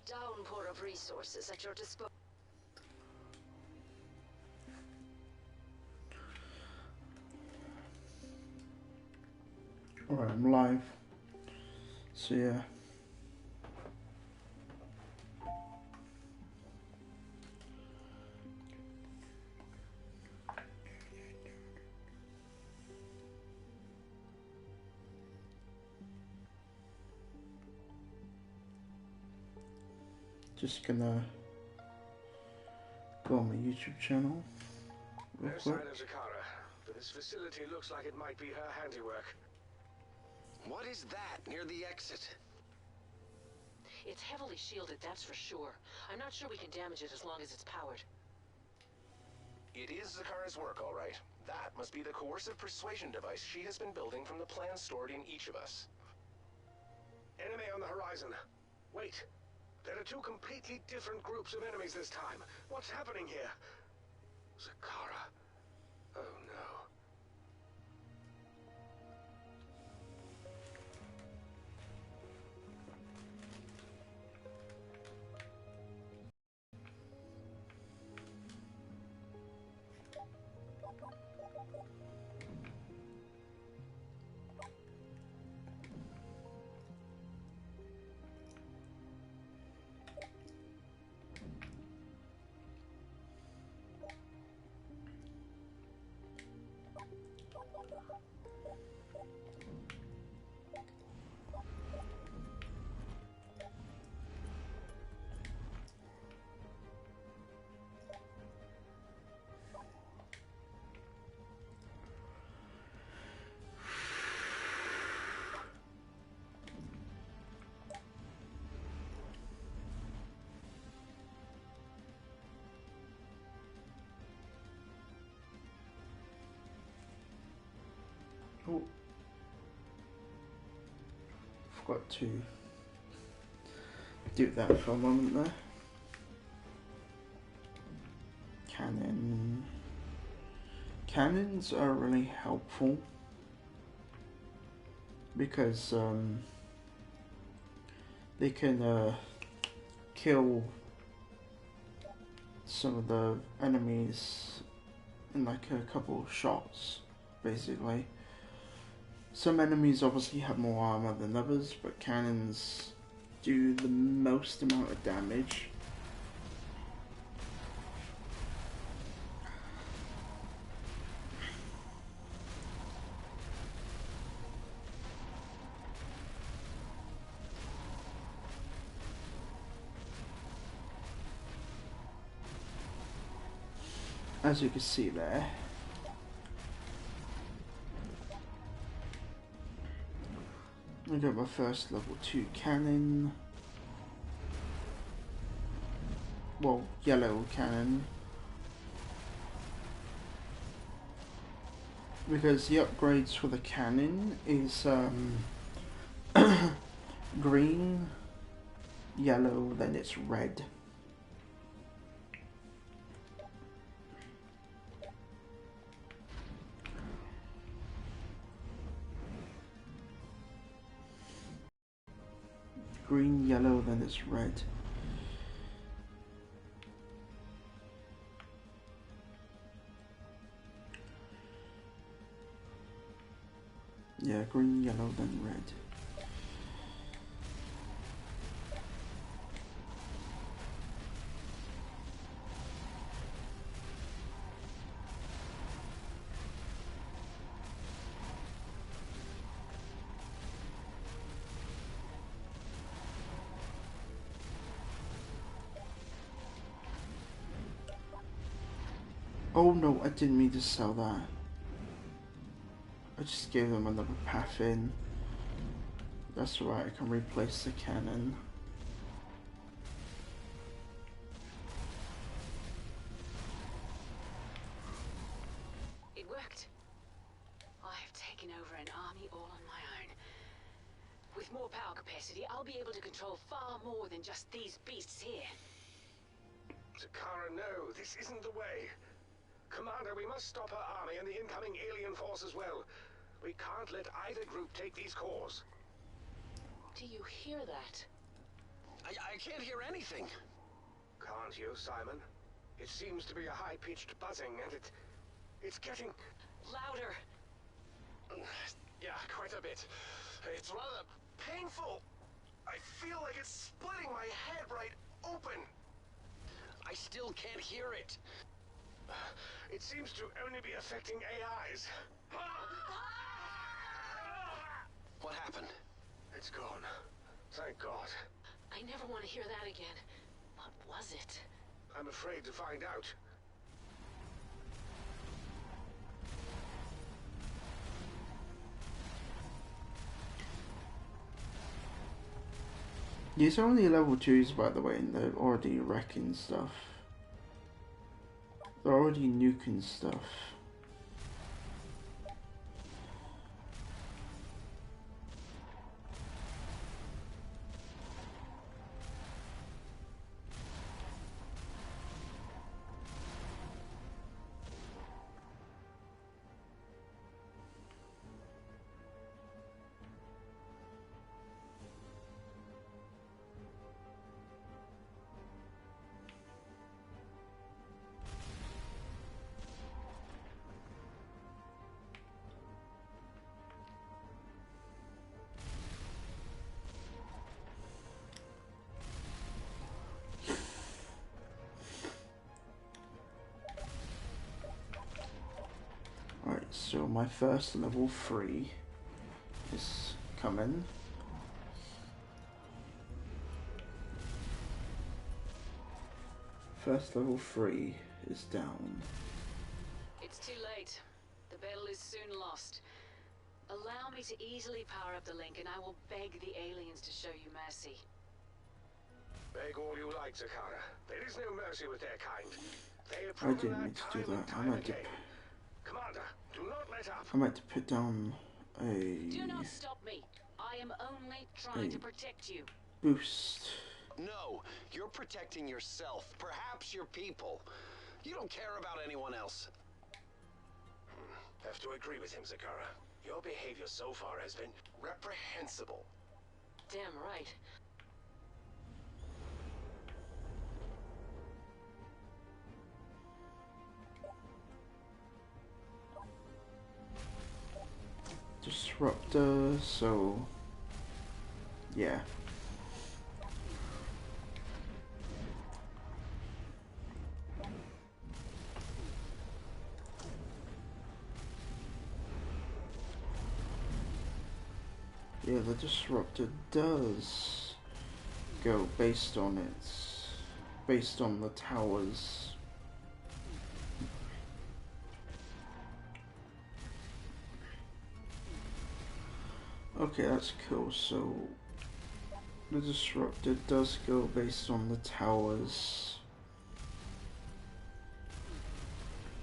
downpour of resources at your disposal. Alright, I'm live. So yeah. Just gonna go on my YouTube channel real No quick. sign of Zakara, but this facility looks like it might be her handiwork. What is that near the exit? It's heavily shielded, that's for sure. I'm not sure we can damage it as long as it's powered. It is Zakara's work, all right. That must be the coercive persuasion device she has been building from the plans stored in each of us. Enemy on the horizon. Wait. There are two completely different groups of enemies this time. What's happening here? Zakara. Oh no. Oh, forgot to do that for a moment there. Cannon. Cannons are really helpful because they can kill some of the enemies in like a couple of shots, basically. Some enemies obviously have more armor than others, but cannons do the most amount of damage. As you can see there, I got my first level 2 cannon. Well, yellow cannon. Because the upgrades for the cannon is green, yellow, then it's red. Green, yellow, then it's red. Yeah, green, yellow, then red. Oh no, I didn't mean to sell that. I just gave them another path in. That's right, I can replace the cannon. It worked. I've taken over an army all on my own. With more power capacity, I'll be able to control far more than just these beasts here. Zakara, no, this isn't the way. Commander, we must stop her army and the incoming alien force as well. We can't let either group take these cores. Do you hear that? I can't hear anything. Can't you, Simon? It seems to be a high-pitched buzzing, and it's getting... Louder. Yeah, quite a bit. It's rather painful. I feel like it's splitting my head right open. I still can't hear it. It seems to only be affecting AIs. What happened? It's gone. Thank God. I never want to hear that again. What was it? I'm afraid to find out. These are only level 2s, by the way, and they're already wrecking stuff. They're already nuking stuff. Alright, so my first level 3 is coming. First level 3 is down. It's too late. The battle is soon lost. Allow me to easily power up the link, and I will beg the aliens to show you mercy. Beg all you like, Zakara. There is no mercy with their kind. They have I proven didn't that mean to do time and that. I time meant to, again. Commander, do not let up. I meant to put down Do not a stop me. I am only trying to protect you. boost. No, you're protecting yourself, perhaps your people. You don't care about anyone else. Have to agree with him, Zakara. Your behavior so far has been Reprehensible. Damn right. Disruptor, so yeah. Yeah, the disruptor does go based on the towers. Okay, that's cool. So the disruptor does go based on the tower's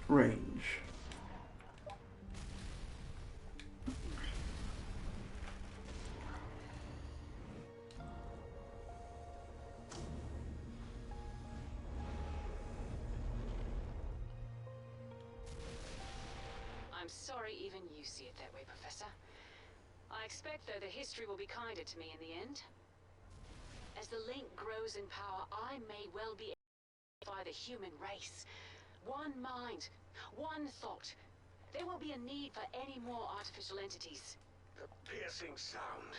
range. I'm sorry even you see it that way, Professor. I expect, though, the history will be kinder to me in the end. As the link grows in power, I may well be able to unify the human race. One mind, one thought. There won't be a need for any more artificial entities. a piercing sound.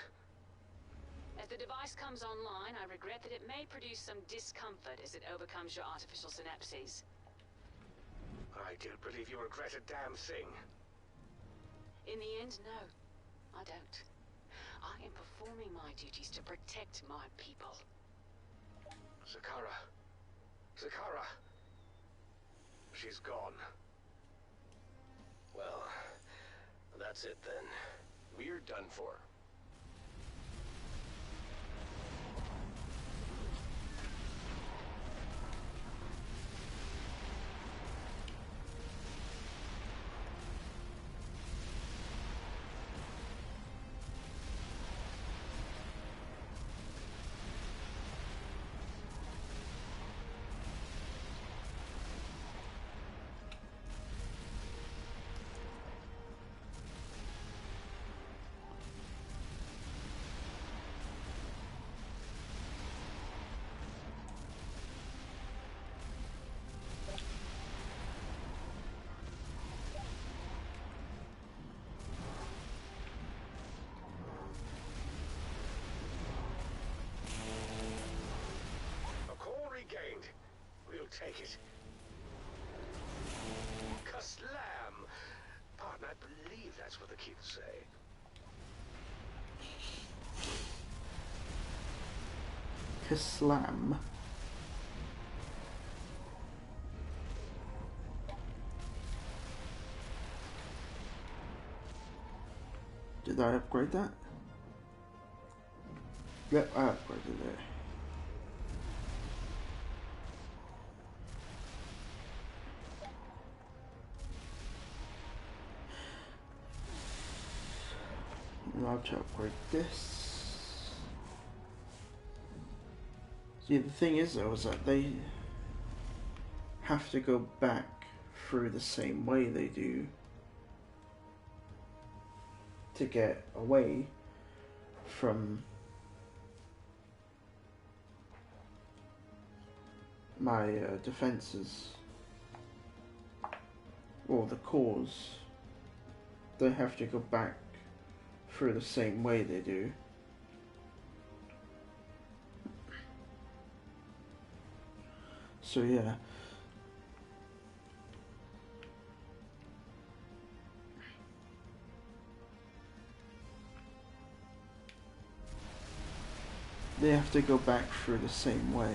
As the device comes online, I regret that it may produce some discomfort as it overcomes your artificial synapses. I don't believe you regret a damn thing. In the end, no, I don't. I am performing my duties to protect my people. Zakara. Zakara. She's gone. Well, that's it then. We're done for. make it. Kaslam! Pardon, I believe that's what the kids say. Kaslam. Did I upgrade that? Yep, I upgraded it. Now to upgrade this. See, the thing is though, is that they have to go back through the same way they do to get away from my defenses or the cores. They have to go back through the same way they do. So yeah. They have to go back through the same way.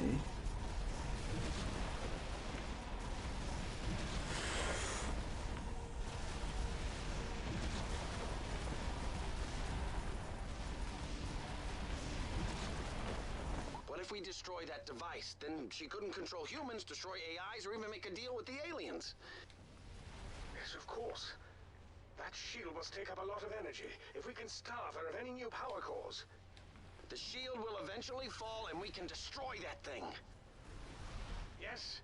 What if we destroy that device? Then she couldn't control humans, destroy AIs, or even make a deal with the aliens. Yes, of course. That shield must take up a lot of energy. If we can starve her of any new power cores. The shield will eventually fall and we can destroy that thing. Yes.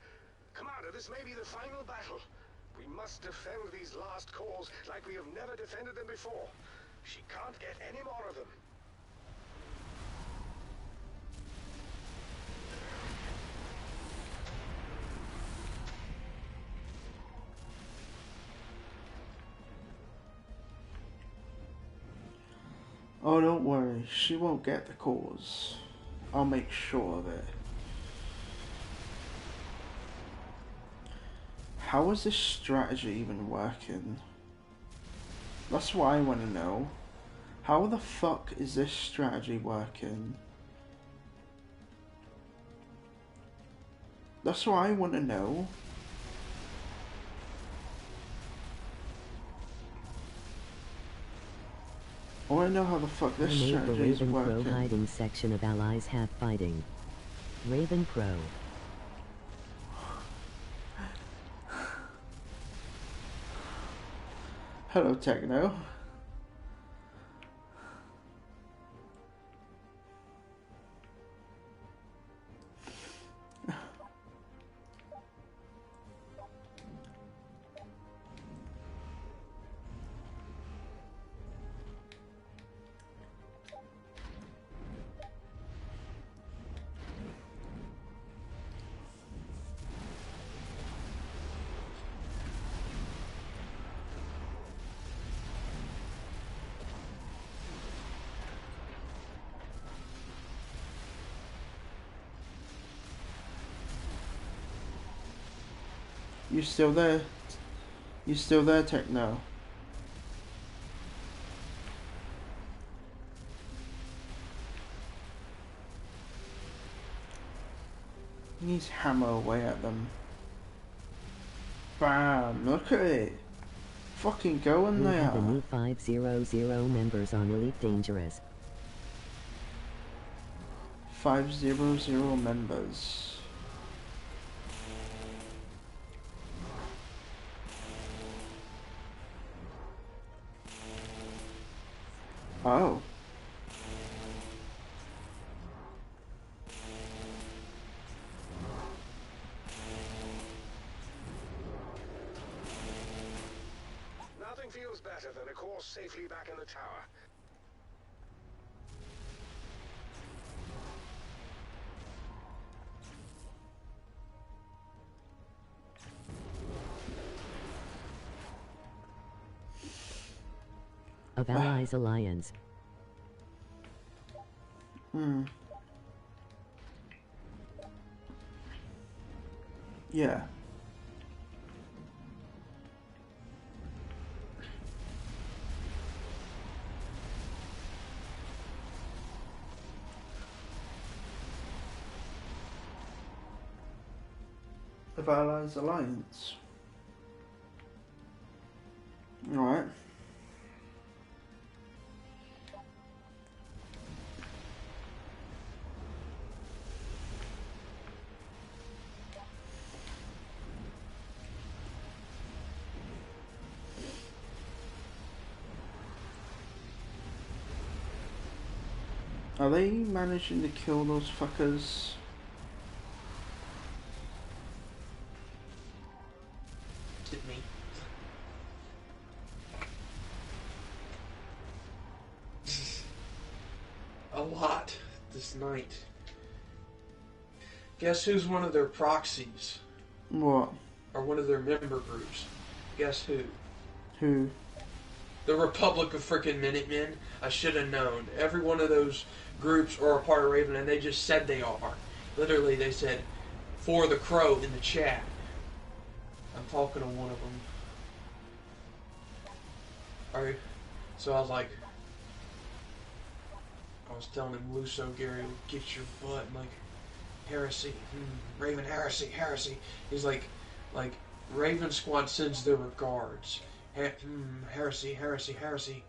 Commander, this may be the final battle. We must defend these last cores like we have never defended them before. She can't get any more of them. Oh, don't worry, she won't get the cores. I'll make sure of it. How is this strategy even working? That's what I want to know. How the fuck is this strategy working? That's what I want to know. I want to know how the fuck this strategy is Raven Pro working. hiding section of allies have fighting. Raven Pro. Hello, Techno. You still there? You still there, Techno? He needs hammer away at them. Bam! Look at it! Fucking go in We there! have a new 500 members on Elite Dangerous. 500 members. Oh. Nothing feels better than a core safely back in the tower. Of Allies Alliance. Yeah. Of Allies Alliance. Alright. Are they managing to kill those fuckers? Did me. A lot this night. Guess who's one of their proxies? What? Or one of their member groups? Guess who? Who? The Republic of Frickin' Minutemen. I should have known. Every one of those groups are a part of Raven, and they just said they are. Literally, they said, "For the Crow" in the chat. I'm talking to one of them. Alright, so I was like, I was telling him, Luso, Gary, get your butt. I'm like, heresy, Raven heresy, heresy. He's like, Raven Squad sends their regards. Heresy, heresy, heresy.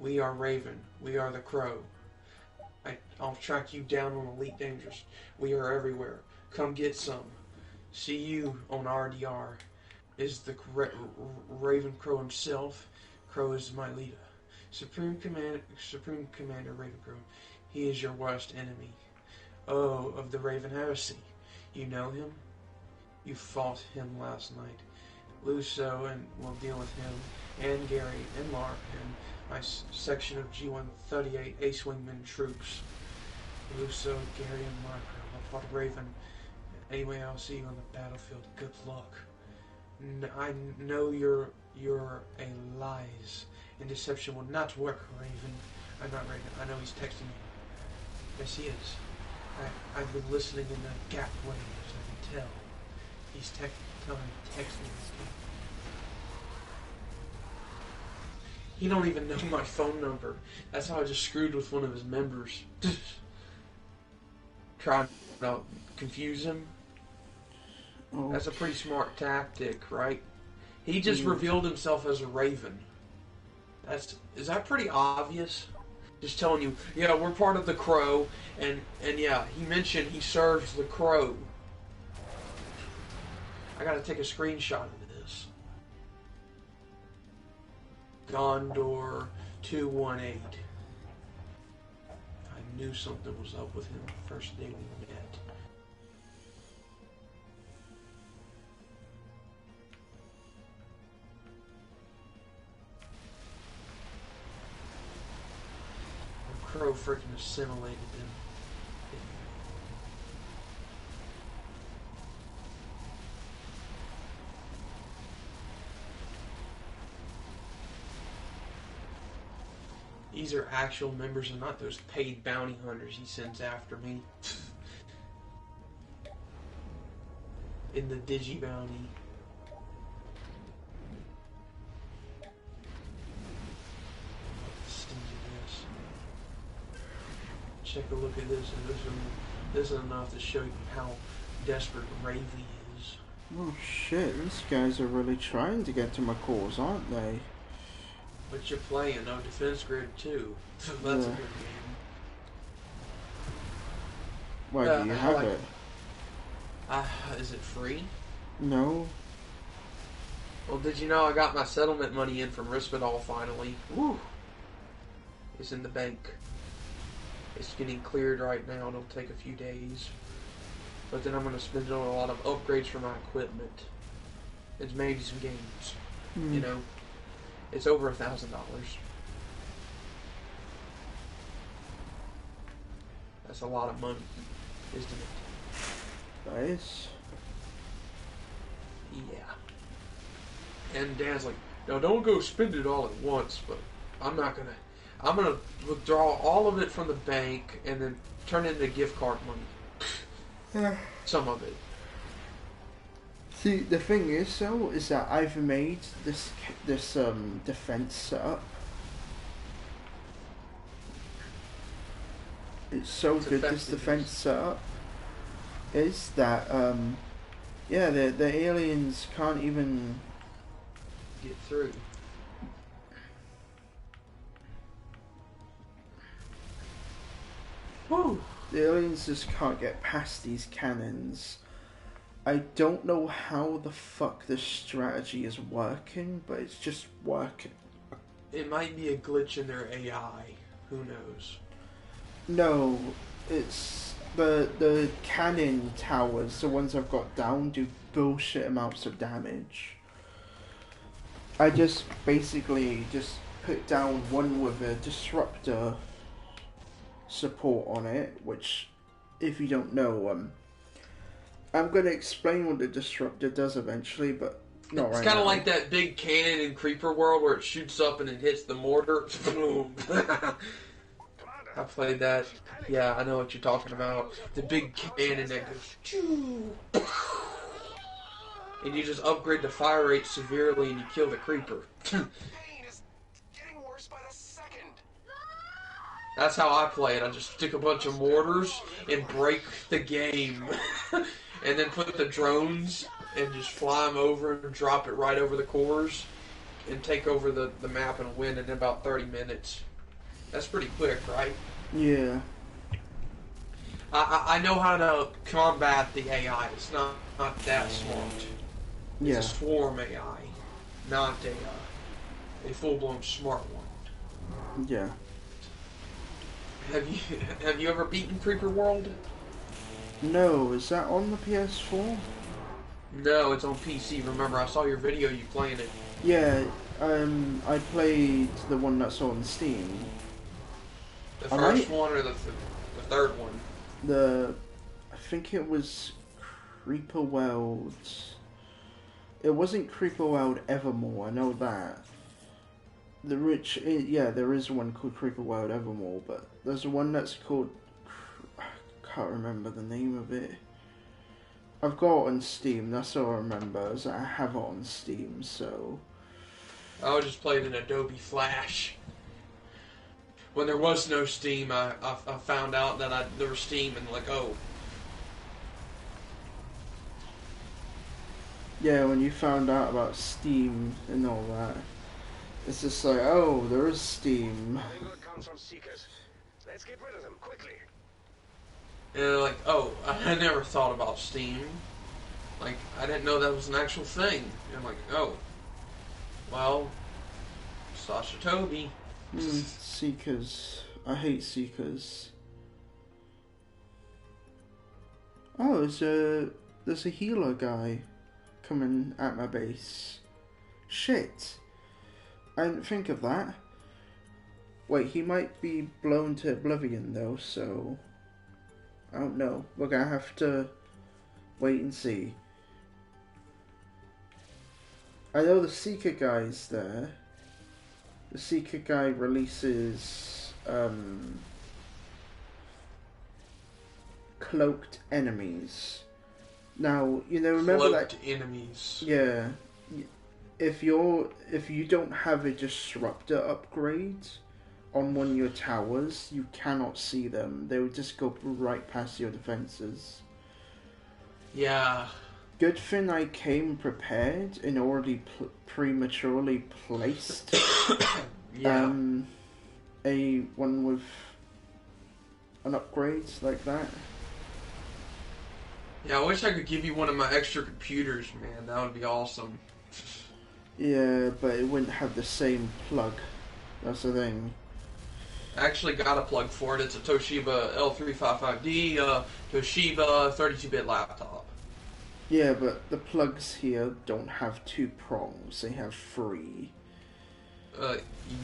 We are Raven. We are the Crow. I'll track you down on Elite Dangerous. We are everywhere. Come get some. See you on RDR. Is the Raven Crow himself. Crow is my leader. Supreme Commander Raven Crow. He is your worst enemy. Oh, of the Raven Heresy. You know him? You fought him last night. Luso, and we'll deal with him, and Gary, and Mark, and my section of G138 Ace Wingman troops. Luso, Gary, and Mark are all part of Raven. Anyway, I'll see you on the battlefield. Good luck. I know you're a lies, and deception will not work, Raven. I'm not Raven. I know he's texting me. Yes, he is. I've been listening in the gap waves, I can tell. He's telling me, texting me. He don't even know my phone number. That's how I just screwed with one of his members. Trying to confuse him. Oh. That's a pretty smart tactic, right? He just revealed himself as a Raven. Is that pretty obvious? Just telling you, yeah, we're part of the Crow, and yeah, he mentioned he serves the Crow. I gotta take a screenshot of this. Gondor 218. I knew something was up with him the first day we met. The Crow freaking assimilated them. These are actual members and not those paid bounty hunters he sends after me. In the Digi bounty. Send you this. Check a look at this, and this is enough to show you how desperate Ravy is. Oh shit, these guys are really trying to get to my cause, aren't they? But you're playing no Defense Grid 2. So that's a good game. Why do you have it? Is it free? No. Well, did you know I got my settlement money in from Risperdal finally? Woo! It's in the bank. It's getting cleared right now. It'll take a few days. But then I'm going to spend it on a lot of upgrades for my equipment. It's maybe some games. You know? It's over $1,000. That's a lot of money, isn't it? That is. Yeah. And Dan's like, no, don't go spend it all at once, but I'm gonna withdraw all of it from the bank and then turn it into gift card money. Yeah. Some of it. See, the thing is, though, is that I've made this defense setup. It's so It's good. This effective. defense setup is that yeah, the aliens can't even Get through. Whew. the aliens just can't get past these cannons. I don't know how the fuck this strategy is working, but it's just working. It might be a glitch in their AI. Who knows? No, it's the cannon towers, the ones I've got down, do bullshit amounts of damage. I just basically just put down one with a disruptor support on it, which, if you don't know, I'm gonna explain what the disruptor does eventually, but not It's right kind now. of like that big cannon in Creeper World where it shoots up and it hits the mortar. Boom. I played that. Yeah, I know what you're talking about. The big cannon that goes choo. And you just upgrade the fire rate severely and you kill the creeper. Pain is getting worse by the second. That's how I play it. I just stick a bunch of mortars and break the game. And then put the drones and just fly them over and drop it right over the cores and take over the map and win in about 30 minutes. That's pretty quick, right? Yeah. I know how to combat the AI. It's not that smart. It's Yeah. a swarm AI, not a full-blown smart one. Yeah. Have you ever beaten Creeper World? No, is that on the PS4? No, it's on PC. Remember, I saw your video you playing it. Yeah, I played the one that's on Steam. The I first might- one or the third one? I think it was Creeper World. It wasn't Creeper World Evermore, I know that. Yeah, there is one called Creeper World Evermore, but there's one that's called, I can't remember the name of it. I've got it on Steam, that's all I remember, is that I have it on Steam, so... I just played in Adobe Flash. When there was no Steam, I found out that there was Steam and like, oh. Yeah, when you found out about Steam and all that, it's just like, oh, there is Steam. Nothing good comes from Seekers. Let's get rid of them quickly. And they're like, oh, I never thought about Steam. Like, I didn't know that was an actual thing. And I'm like, oh. Well, Sasha Toby. Seekers. I hate Seekers. Oh, there's a healer guy coming at my base. Shit. I didn't think of that. Wait, he might be blown to oblivion though, so... I don't know. We're gonna have to wait and see. I know the Seeker guy's there. The Seeker guy releases cloaked enemies. Now, remember Cloaked that... enemies. Yeah. If you don't have a disruptor upgrade on one of your towers, you cannot see them. They would just go right past your defenses. Yeah. Good thing I came prepared and already prematurely placed Yeah. a one with an upgrade like that. Yeah, I wish I could give you one of my extra computers, man. That would be awesome. Yeah, but it wouldn't have the same plug. That's the thing. I actually got a plug for it. It's a Toshiba L355D, Toshiba 32-bit laptop. Yeah, but the plugs here don't have 2 prongs. They have 3.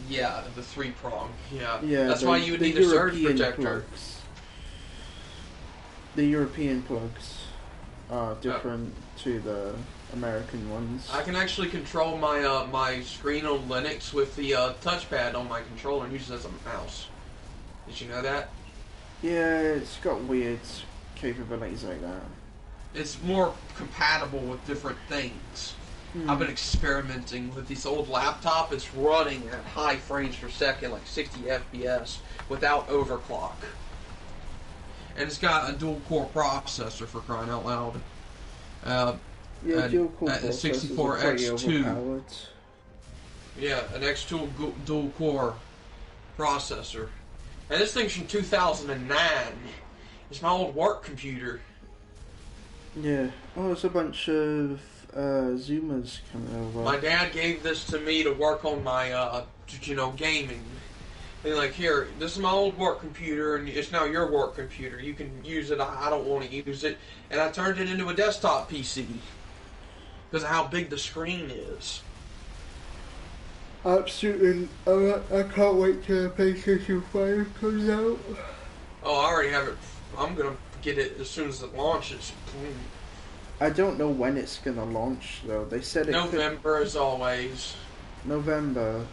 Yeah, the 3-prong. Yeah. Yeah, That's why you would need a surge protector. Plugs. The European plugs are different to the American ones. I can actually control my my screen on Linux with the touchpad on my controller and use it as a mouse. Did you know that? Yeah, it's got weird capabilities like that. it's more compatible with different things. I've been experimenting with this old laptop. It's running at high frames per second, like 60 FPS, without overclock. And it's got a dual-core processor, for crying out loud. Yeah, dual-core processors 64 are pretty X2. overpowered. Yeah, an X2 dual-core processor. And this thing's from 2009. It's my old work computer. Yeah. Oh, there's a bunch of Zoomers coming over. My dad gave this to me to work on my, gaming. And like, here, this is my old work computer, and it's now your work computer. You can use it. I don't want to use it. And I turned it into a desktop PC. Because of how big the screen is. Absolutely. I can't wait till PlayStation 5 comes out. Oh, I already have it. I'm going to get it as soon as it launches. I don't know when it's going to launch, though. They said it November, as always. November.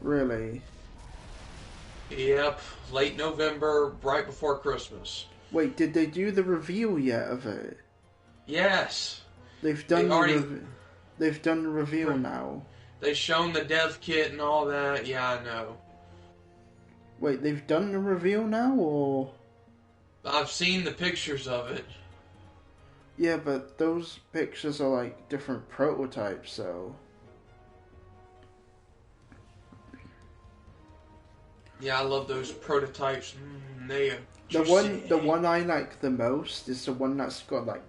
Really? Yep. Late November, right before Christmas. Wait, did they do the reveal yet of it? Yes. They've done they've done the reveal now. They've shown the dev kit and all that. Yeah, I know. Wait, they've done the reveal now, or? I've seen the pictures of it. Yeah, but those pictures are like different prototypes, so. Yeah, I love those prototypes. They the one I like the most is the one that's got like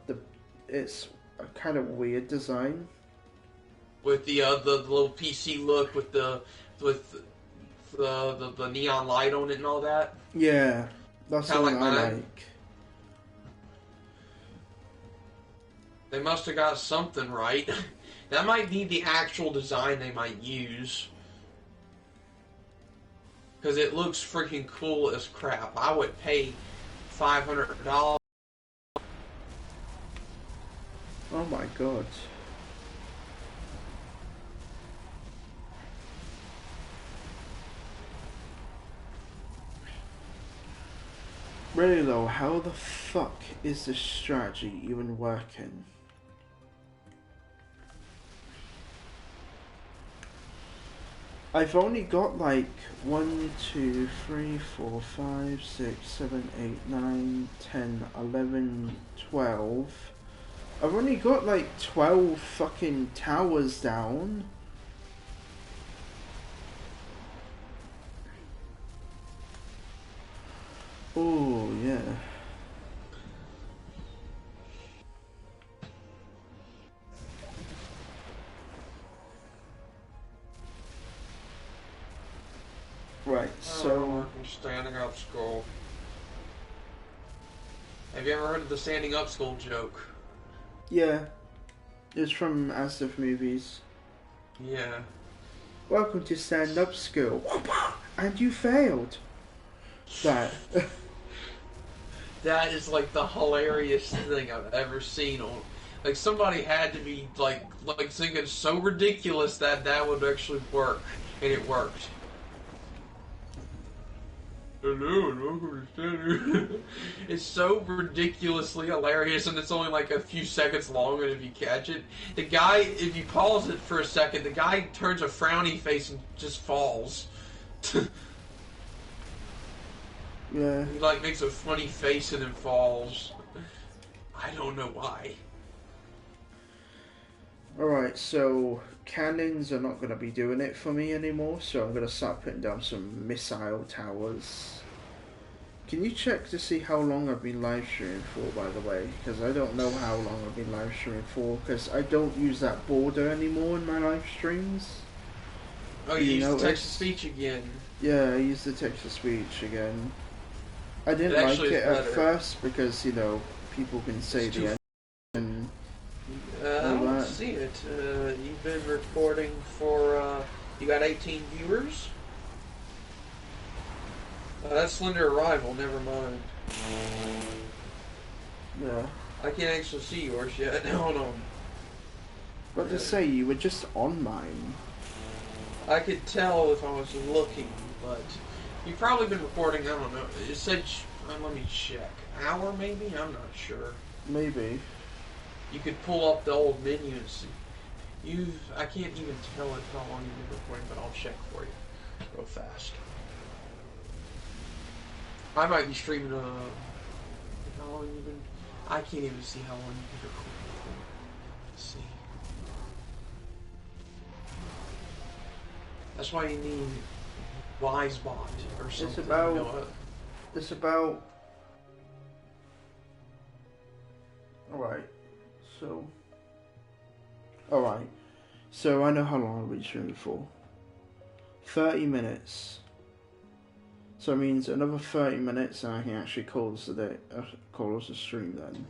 it's a kind of weird design. With the little PC look with the neon light on it and all that. Yeah, that's the one I like. They must have got something right. That might be the actual design they might use. Because it looks freaking cool as crap. I would pay $500. Oh my god. Really though, how the fuck is this strategy even working? I've only got like 1, 2, 3, 4, 5, 6, 7, 8, 9, 10, 11, 12. I've only got like 12 fucking towers down. Oh, yeah. Right, so... Standing up skull. Have you ever heard of the standing up skull joke? Yeah. It's from As If Movies. Yeah. Welcome to Stand Up School. And you failed. That. That is like the hilarious thing I've ever seen on. Like somebody had to be like thinking so ridiculous that would actually work, and it worked. Hello and welcome to Standing. It's so ridiculously hilarious, and it's only like a few seconds long. And if you catch it, the guy, if you pause it for a second, the guy turns a frowny face and just falls. Yeah. He like makes a funny face and then falls. I don't know why. Alright, so cannons are not going to be doing it for me anymore, so I'm going to start putting down some missile towers. Can you check to see how long I've been live streaming for, by the way? Because I don't know how long I've been live streaming for, because I don't use that border anymore in my live streams. Oh, you use text-to-speech again. Yeah, I use the text-to-speech again. I didn't like it at first because, you know, people can say the end and I don't see it. You've been recording for, you got 18 viewers? That's Slender Arrival, never mind. Yeah. I can't actually see yours yet. Hold on. But to say, you were just on mine. I could tell if I was looking, but you've probably been recording, I don't know. It said, let me check. Hour maybe? I'm not sure. Maybe. You could pull up the old menus. I can't even tell it how long you've been recording, but I'll check for you real fast. I might be streaming how long you've been. I can't even see how long you've been recording. Let's see. That's why you need WiseBot or something. It's about. Alright. So I know how long I've been streaming for. 30 minutes. So it means another 30 minutes and I can actually call this a stream then.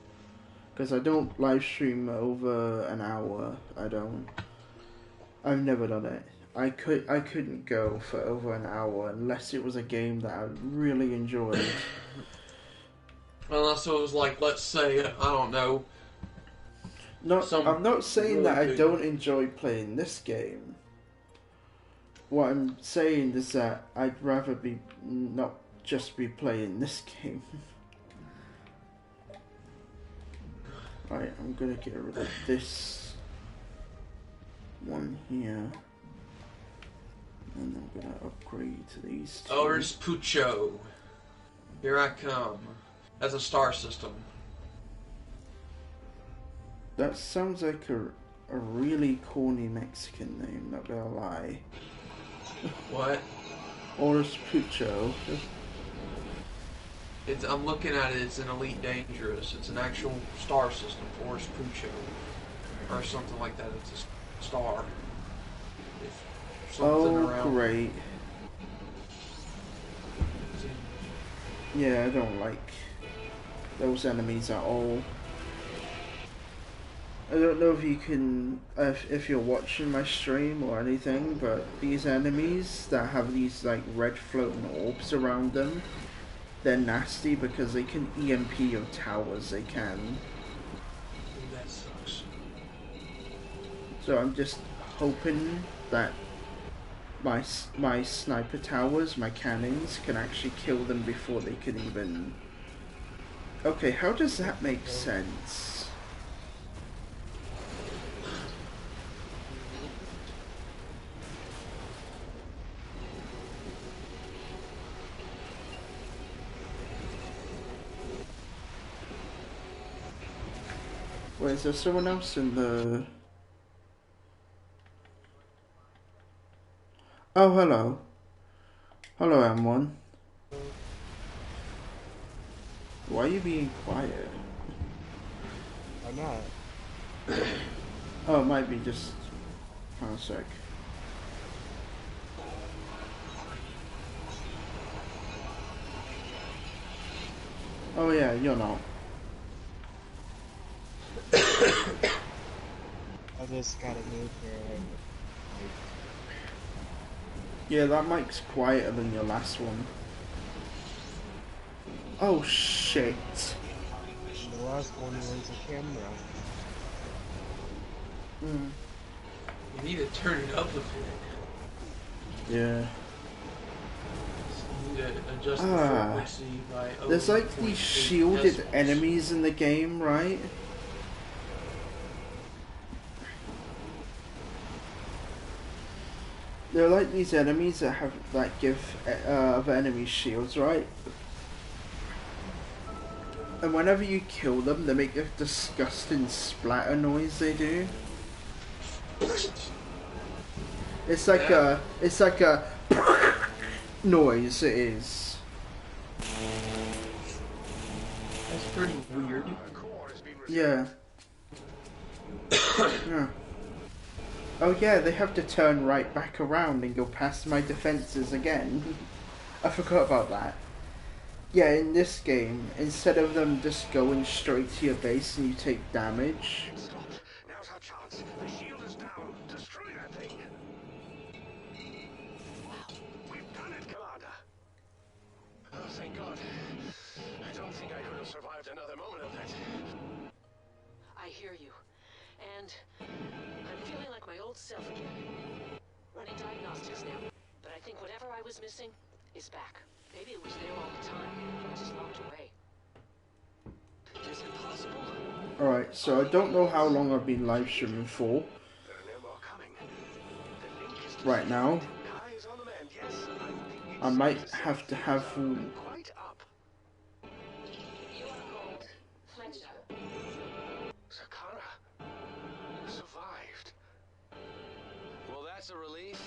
Because I don't live stream over an hour. I don't. I've never done it. I couldn't go for over an hour unless it was a game that I really enjoyed. Unless it was like, let's say, I don't know. I'm not saying really that I good. don't enjoy playing this game. What I'm saying is that I'd rather not just be playing this game. Right, I'm gonna get rid of this one here. And I'm gonna upgrade to these two. Ors Pucho. Here I come. That's a star system. That sounds like a really corny Mexican name, not gonna lie. What? Ors Pucho. I'm looking at it, it's an Elite Dangerous. It's an actual star system, Ors Pucho. Or something like that. It's a star. If something around. Great. Yeah, I don't like those enemies at all. I don't know if you can, if you're watching my stream or anything, but these enemies that have these like red floating orbs around them, they're nasty because they can EMP your towers, they can. That sucks. So I'm just hoping that my sniper towers, my cannons, can actually kill them before they can even... Okay, how does that make sense? Wait, is there someone else in the... Oh, hello. Hello, M1. Why are you being quiet? I'm not. Oh, it might be just... Hold on a sec. Oh yeah, you're not. I just gotta move here. Yeah, that mic's quieter than your last one. Oh shit. The last one was a camera. Mm. You need to turn it up a bit. Yeah. You need to adjust the frequency by... There's like these shielded decibels. enemies in the game, right? They're like these enemies that give other enemies shields, right? And whenever you kill them, they make a disgusting splatter noise. They do. It's like a noise. It is. That's pretty weird. Yeah. Yeah. Oh yeah, they have to turn right back around and go past my defenses again. I forgot about that. Yeah, in this game, instead of them just going straight to your base and you take damage. Stop. Now's our chance. The shield is down. Destroy that thing. Wow. We've done it, Commander. Oh, thank God. I don't think I could have survived another moment of that. I hear you. And I'm feeling like my old self again. Running diagnostics now. But I think whatever I was missing is back. Maybe it was there all the time, just locked away. Is it possible? Alright, so I don't know how long I've been live streaming for There are no more coming. The link is right now. Kai is on the mend, yes. I think it's I might safe to say have to things have are quite up. You are called Fletcher. Sakara survived. Well, that's a relief.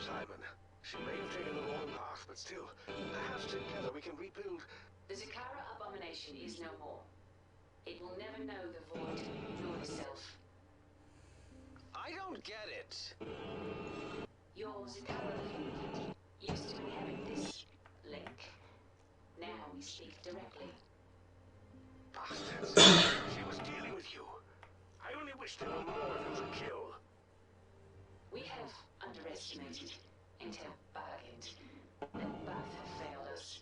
Simon, she may have taken the wrong path, but still, perhaps together we can rebuild. The Zakara abomination is no more. It will never know the void nor the self. I don't get it. Your Zakara human used to inherit this link. Now we speak directly. Bastards. She was dealing with you. I only wish there were more of you to kill. We have underestimated and have bargained, and both have failed us.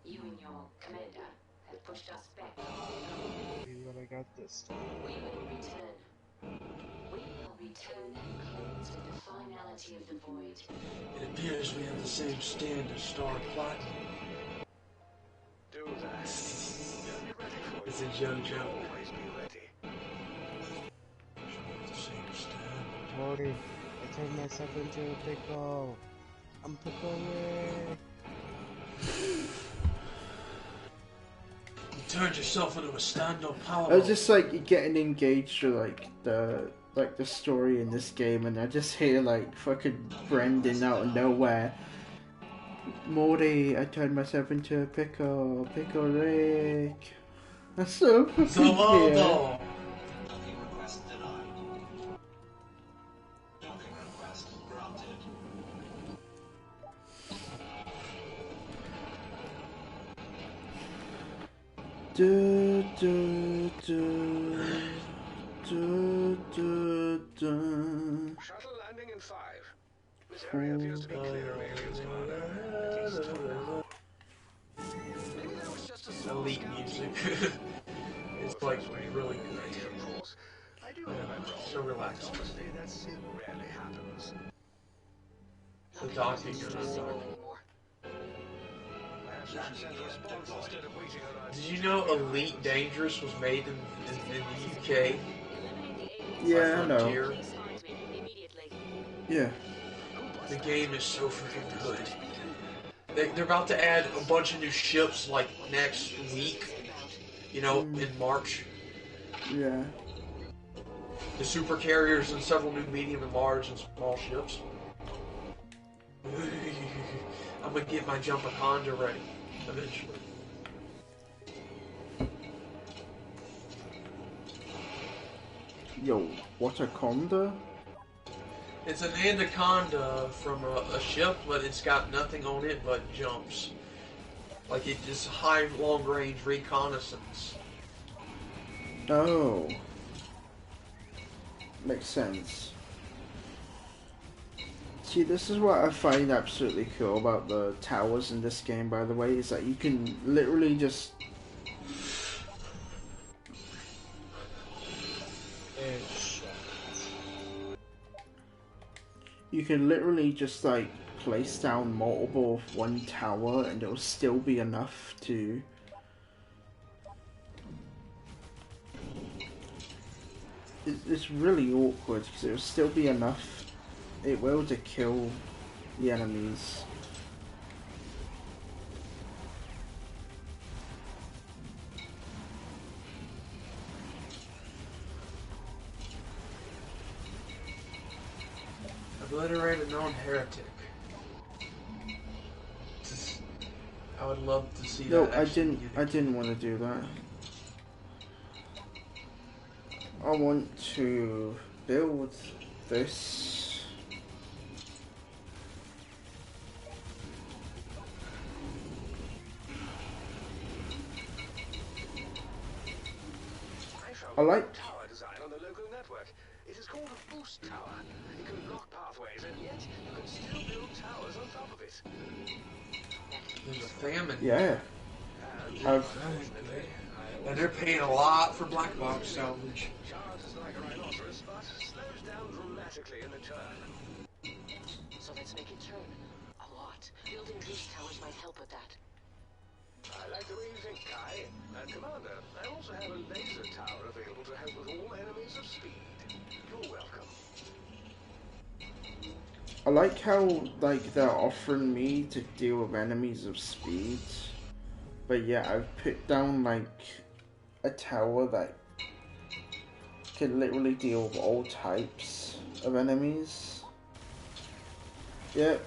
You and your commander have pushed us back. See what I got this time. We will return. We will return and cleanse with the finality of the void. It appears we have the same stand as Star Platinum. Do that. They'll be ready for you. It's a JoJo. Always be ready. The same stand. Morty, I turned myself into a pickle. I'm pickling. You turned yourself into a stand-up power. I was just like getting engaged to like the story in this game, and I just hear like fucking Brendan out of nowhere. Morty, I turned myself into a pickle, Pickle Rick. That's so fucking So cute. Waldo. Docking request denied. Docking request granted. Du, du, du, du, du, du. Shuttle landing in 5. This area appears to be clear of aliens, Commander. At least for now. Maybe that was just a slow Elite scout. music. It's like really good. Of course. I do have a problem. So relaxed. Honestly, that's rarely happens. The docking Anymore. Perhaps we should send a response instead of waiting on our... Did you know Elite Dangerous was made in the UK? Yeah, I know. Frontier? Please find me immediately. Yeah. The game is so freaking good. They're about to add a bunch of new ships like next week. You know, in March. Yeah. The super carriers and several new medium and large and small ships. I'm gonna get my jumper Honda ready eventually. Yo, what a conda? It's an anaconda from a ship, but it's got nothing on it but jumps. Like it is high, long range reconnaissance. Oh. Makes sense. See, this is what I find absolutely cool about the towers in this game, by the way, is that you can literally just... You can literally just, like, place down multiple of one tower and it'll still be enough to... It's really awkward because it'll still be enough. It will to kill the enemies. Obliterate a known heretic. I would love to see No, that. I actually didn't want to do that. I want to build this. I like... tower design on the local network. It is called a boost tower. It can block pathways, and yet you can still build towers on top of it. There's a famine. Yeah. And they're paying a lot for black box salvage. Charges like a rhinoceros, but slows down dramatically in the turn. So let's make it turn. A lot. Building boost towers might help with that. I I like the way you think, Kai. Commander, I also have a laser tower available to help with all enemies of speed. You're welcome. I like how, like, they're offering me to deal with enemies of speed, but yeah, I've put down, like, a tower that can literally deal with all types of enemies. Yep.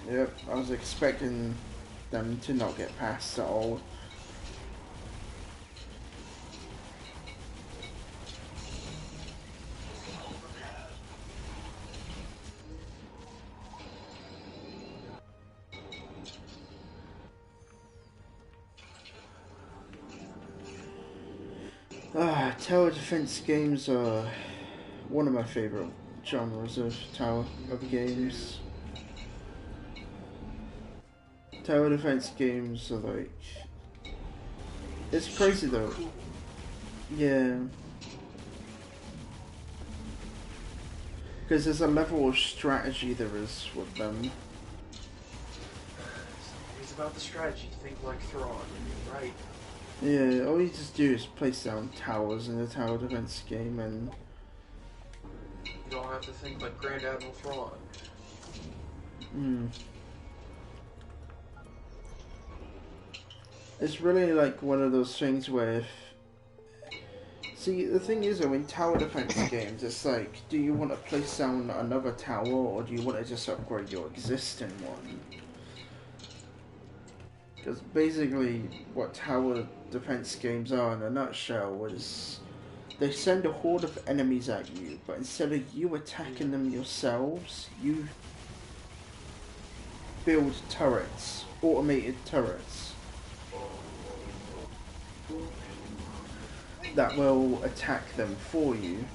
Yep, I was expecting them to not get past at all. Tower defense games are one of my favorite genres of games. Tower defense games are like, it's crazy though. Yeah. Because there's a level of strategy there is with them. It's about the strategy. Think like Thrawn, right? Yeah, all you just do is place down towers in a tower defense game, and you don't have to think like Grand Admiral Thrawn. It's really like one of those things where if... See, the thing is though, in tower defense games, it's like, do you want to place down another tower, or do you want to just upgrade your existing one? Because basically, what tower defense games are in a nutshell is they send a horde of enemies at you, but instead of you attacking them yourselves, you build turrets, automated turrets, that will attack them for you.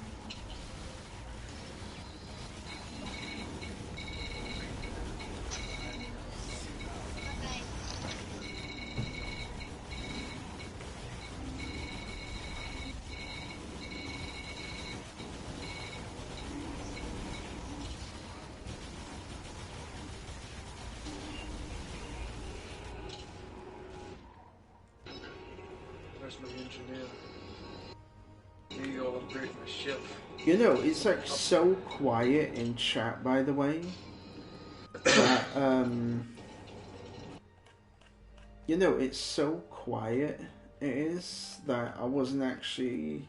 There's my engineer. Here you go, upgrade my ship. You know, it's like so quiet in chat, by the way, that, you know, it's so quiet, it is, that I wasn't actually,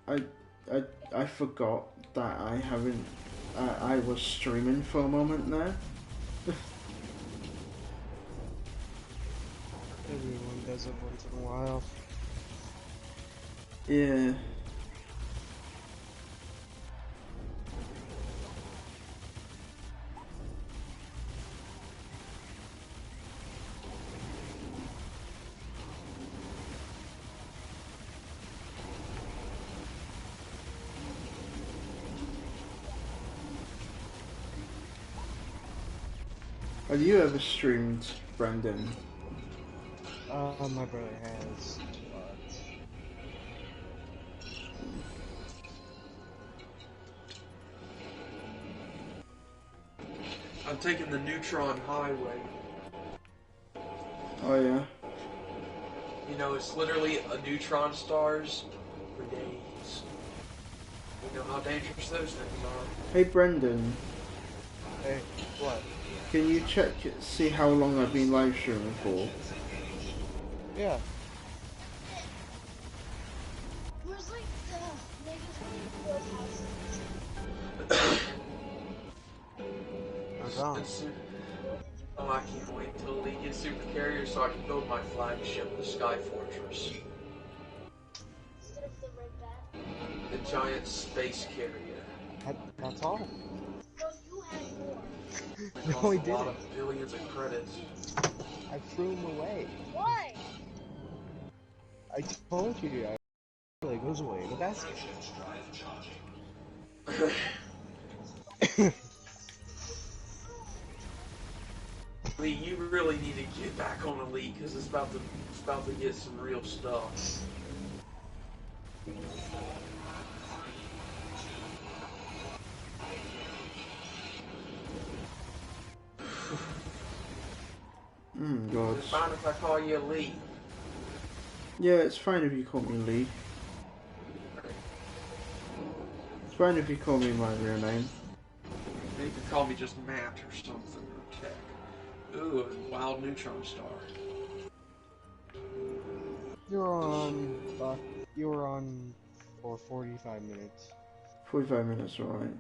I forgot that I haven't, I was streaming for a moment there. Everyone does it once in a while. Yeah. Have you ever streamed, Brendan? My brother has, I'm taking the Neutron Highway. Oh yeah. You know, it's literally a neutron stars for days. You know how dangerous those things are. Hey Brendan, Hey, what? can you check, see how long I've been live streaming for? Yeah. Where's like the negative I'm gone. Oh, I can't wait till Lee gets super carrier so I can build my flagship, the Sky Fortress. instead of the red bat? The giant space carrier. That's all. No, you had more. It No, costs he a lot didn't. of billions of credits. I threw him away. Why? I told you. It goes away in the basket. Lee, you really need to get back on Elite because it's about to get some real stuff. God. Is it fine if I call you Lee? Yeah, it's fine if you call me Lee. It's fine if you call me my real name. You can call me just Matt or something, or Tech. Ooh, a wild neutron star. You're on for 45 minutes. 45 minutes, alright.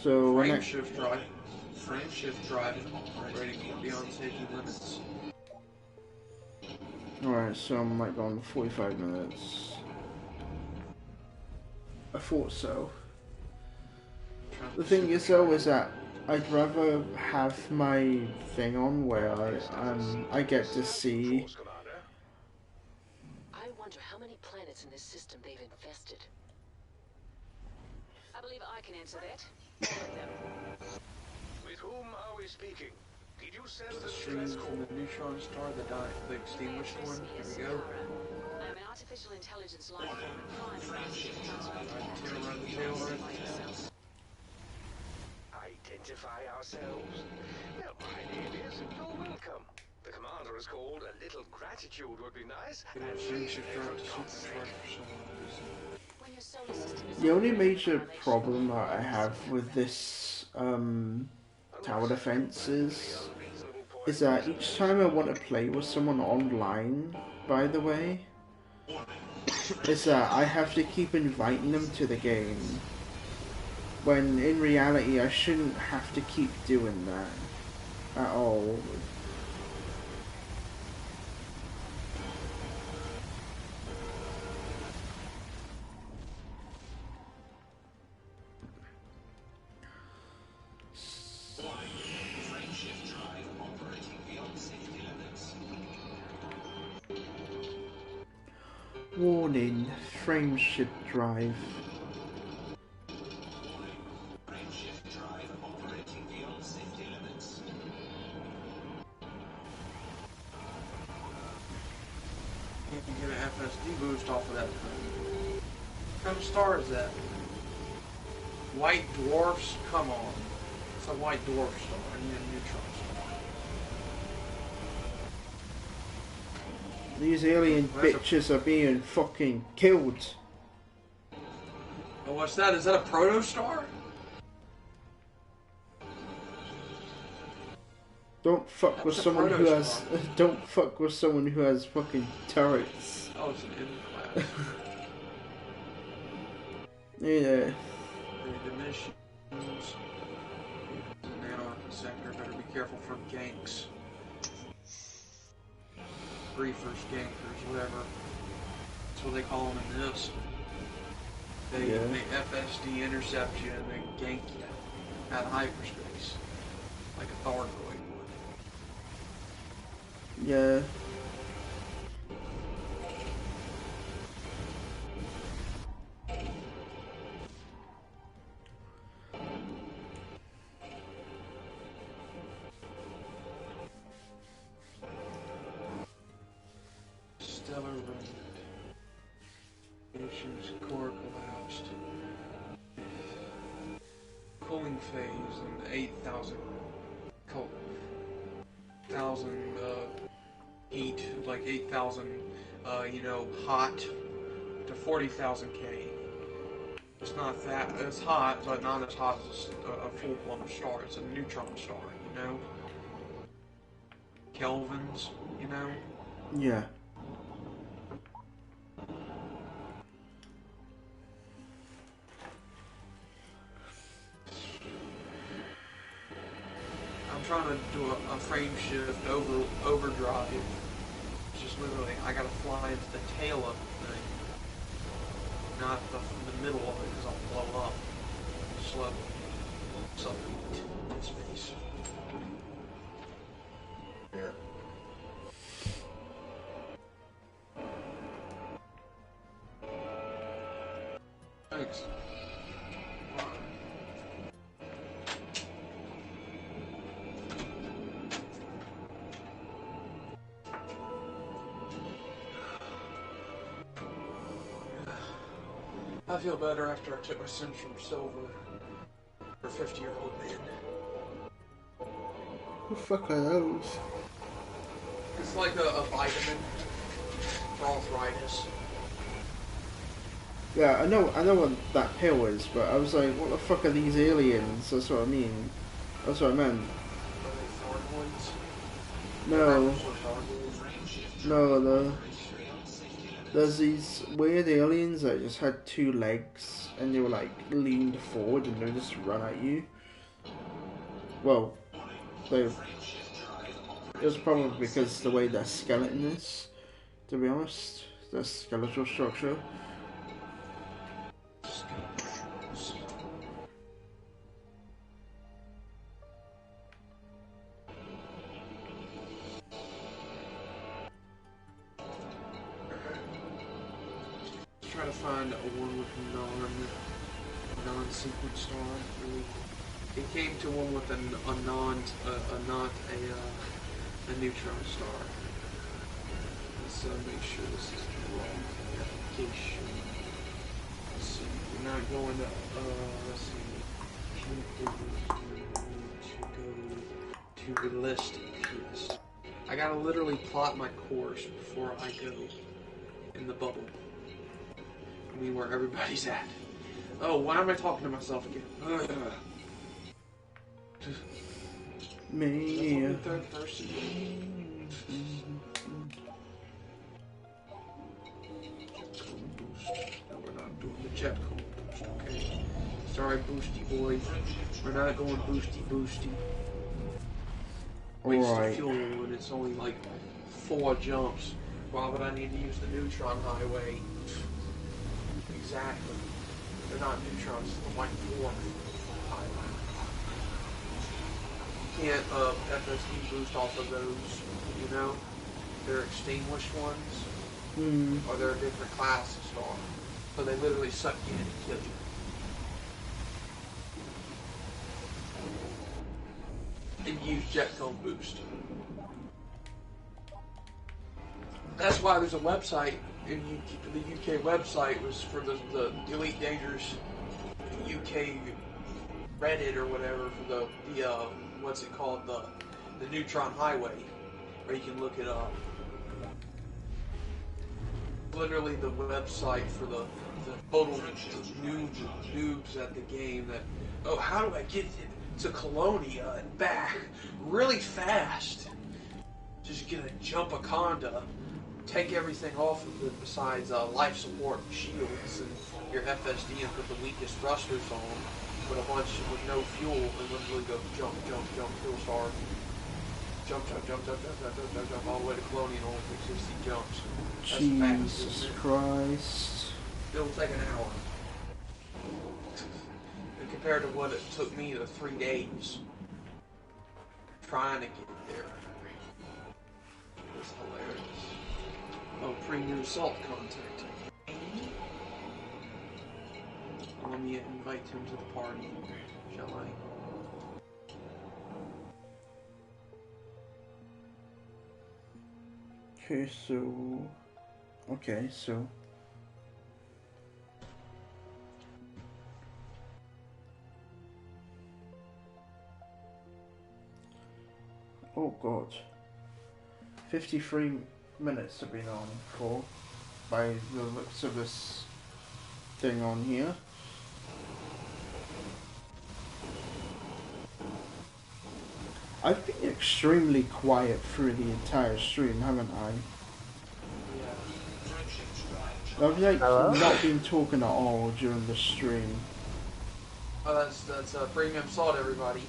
So when Frame shift driving, operating beyond safety limits. Alright, so I'm like on 45 minutes. I thought so. The thing is though is that I'd rather have my thing on where I get to see. I wonder how many planets in this system they've infested. I believe I can answer that. With whom are we speaking? Did you send the Stream stress from the neutron star, the extinguished one. Here we go. I'm an artificial intelligence life form and prime Run the tail right now. Identify ourselves? Well, my name is You're Welcome. The commander is called A Little Gratitude Would Be Nice. And Frame please shift never drive to not supercharger for some reason. when your solar system is The only operating major violation, problem that I have with this tower defense is that each time I want to play with someone online, by the way, is that I have to keep inviting them to the game. When in reality I shouldn't have to keep doing that at all. Frame shift drive operating beyond safety limits. Warning, frame shift drive. Frame shift drive operating beyond safety limits. You can get an FSD boost off of that thing. What kind of star is that? White dwarfs? Come on. It's a white dwarf star. I need a neutron star. These alien bitches are being fucking killed. Oh, what's that? Is that a protostar? Don't fuck That's with a someone who has. protostar. Don't fuck with someone who has fucking turrets. Oh, it's an in class. Yeah. The missions. Nano sector. Better be careful for ganks. Briefers, gankers, whatever. That's what they call them in this. They FSD intercept you and they gank you out of hyperspace. Like a Thargoid would. Yeah. Stellar wind. Nation's core collapsed. Cooling phase and 8,000 heat, like 8,000, hot to 40,000 K. It's not that, it's hot, but not as hot as a full-blown star. It's a neutron star, you know? Kelvins, you know? Yeah. I'm trying to do a frame shift overdrive. It's just literally, I gotta fly into the tail of the thing, not the middle of it, because I'll blow up slowly. Subheat in space. Yeah. Thanks. I feel better after I took my Centrum Silver for 50-year-old man. Who the fuck are those? It's like a vitamin for arthritis. Yeah, I know what that pill is, but I was like, what the fuck are these aliens? That's what I mean. That's what I meant. Are they Thargoids? No, Frameshift no, registry on safety limits. there's these weird aliens that just had 2 legs, and they were like leaned forward, and they would just run at you. Well, they. It was probably because the way their skeleton is, to be honest, their skeletal structure. Try to find a one with non-sequence star. It came to one with a neutron star. Let's make sure this is the wrong application. Let's see. We're not going to. Let's see. To go to realistic. Yes. I gotta literally plot my course before I go in the bubble. I mean, where everybody's at. Oh, why am I talking to myself again? Me. The third person. No, we're not doing the jet cone boost, okay? Sorry, boosty boy. We're not going boosty. Waste of fuel, and it's only like 4 jumps. Why would I need to use the neutron highway? Exactly. They're not neutrons, they're like 4 highway. You can't FSD boost off of those, you know? They're extinguished ones, or they're a different class of star. So they literally suck you in and kill you. And use jet cone boost. That's why there's a website, in the UK website was for the Elite Dangerous UK Reddit or whatever for the what's it called, the Neutron Highway, where you can look it up. Literally the website for the total noobs at the game that, oh, how do I get to Colonia and back really fast? Just gonna jump a conda, take everything off of it besides life support shields and your FSD and put the weakest thrusters on with a bunch with no fuel and literally go jump, kill star. Jump, all the way to Colonia and only take 60 jumps. That's Jesus Christ. It'll take an hour. And compared to what it took me the 3 days trying to get there. It's hilarious. Oh, premium salt content. Let me invite him to the party, shall I? Okay, so oh god, 53 minutes have been on for by the looks of this thing on here. I've been extremely quiet through the entire stream, haven't I? I've like not been talking at all during the stream. Oh, that's premium salt, everybody.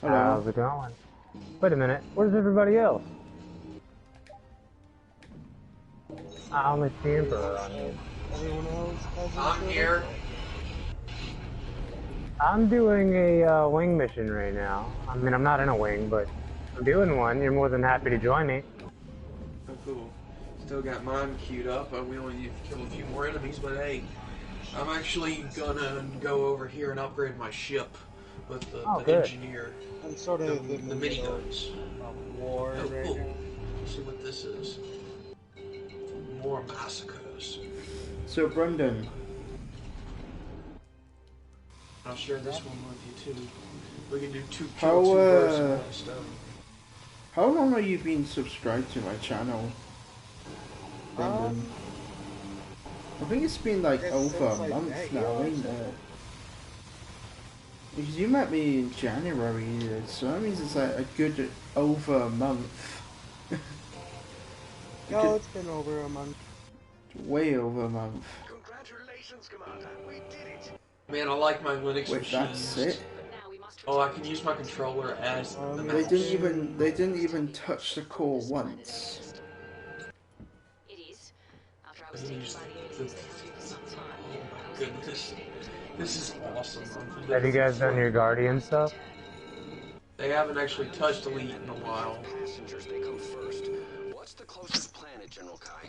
Hello. How's it going? Wait a minute, where's everybody else? I only see Emperor on here. Everyone else has I'm here. I'm doing a wing mission right now. I mean, I'm not in a wing, but I'm doing one. You're more than happy to join me. Oh, cool. Still got mine queued up. We only need to kill a few more enemies, but hey, I'm actually gonna go over here and upgrade my ship with the engineer. I'm sort of the miniguns. War oh, right cool. now. Let's see what this is. More massacres. So Brendan, I'll share this one with you too. We can do two How, birds with one stone. How long have you been subscribed to my channel, Brendan? I think it's been like over a month now, ain't it? Because you met me in January, so that means it's like a good over a month. No, it's been over a month. Way over a month. Congratulations, Commander. We did it. Man, I like my Linux Wait, machines. that's it? Oh, I can use my controller as the They mouse. didn't even touch the core once. It is. After I I was can taken use by the the, aliens, they held me for some time. oh my goodness. This is awesome. Have you guys done your Guardian stuff? They haven't actually touched Elite in a while. Passengers, they come first. What's the closest planet, General Kai?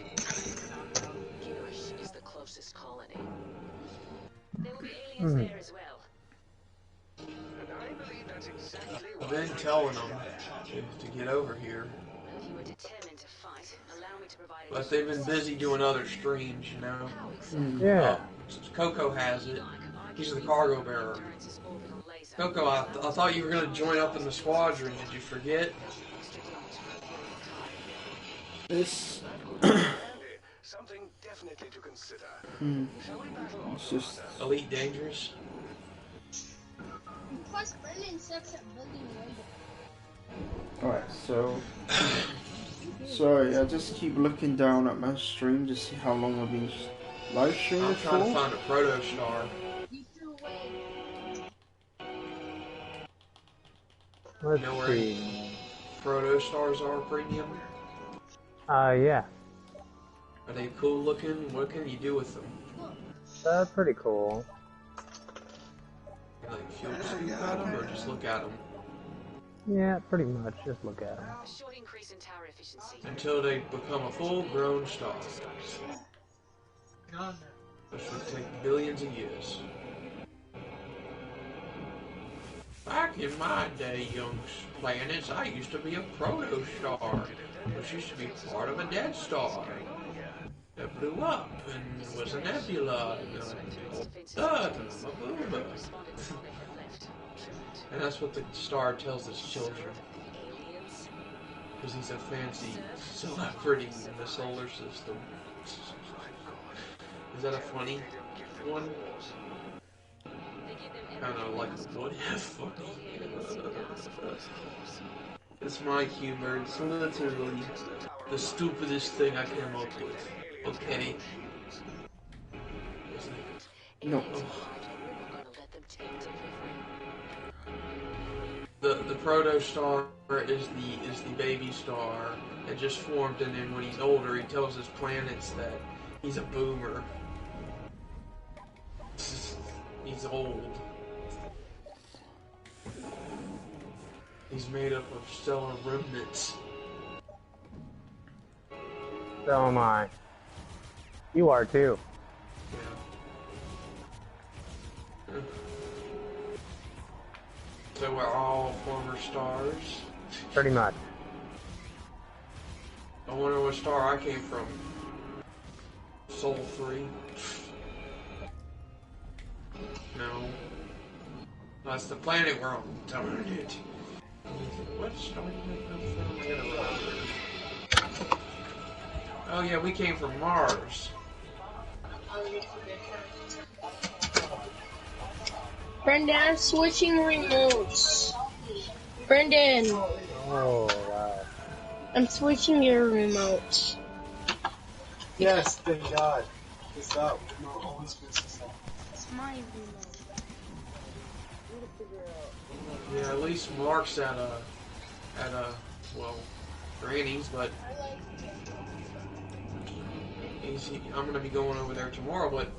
Girish is the closest colony. There will be aliens there as well. And I believe that's exactly I've what been telling them to get over here, Well, if you were determined to fight, allow me to provide but they've been busy doing other streams, you know. Yeah. Coco has it. He's the cargo bearer. Coco, I thought you were going to join up in the squadron. Did you forget? This. something definitely to consider. It's just. Elite Dangerous. Plus, Brendan sucks at building windows. Alright, so. Sorry, I just keep looking down at my stream to see how long I've been live streaming I'm trying to for. find a proto star. You threw away. Let's know where see. Proto stars are premium. Yeah. Are they cool looking? What can you do with them? Pretty cool. Like field scoop at them or just look at them? Yeah, pretty much. Just look at them. A short increase in tower efficiency. Until they become a full-grown star. Which would take billions of years. Back in my day, young planets, I used to be a proto-star, which used to be part of a dead star. That blew up and was a nebula and a dud and a booba. And that's what the star tells its children. Because he's a fancy celebrity in the solar system. Is that a funny one? Kind of like what if funny. It's my humor. It's literally the stupidest thing I came up with. Okay. No. The proto star is the baby star that just formed, and then when he's older, he tells his planets that he's a boomer. He's old. He's made up of stellar remnants. So am I. You are too. Yeah. So we're all former stars? Pretty much. I wonder what star I came from. Soul 3? No. That's the planet we're on. Darn it. What star did I come from? I gotta remember. Oh yeah, we came from Mars. Brendan, I'm switching remotes. Brendan, Oh, wow. I'm switching your remotes. Yes, thank God. Because that would not always been successful. It's my remote. Yeah, at least Mark's at a well, Granny's, but I'm gonna be going over there tomorrow. But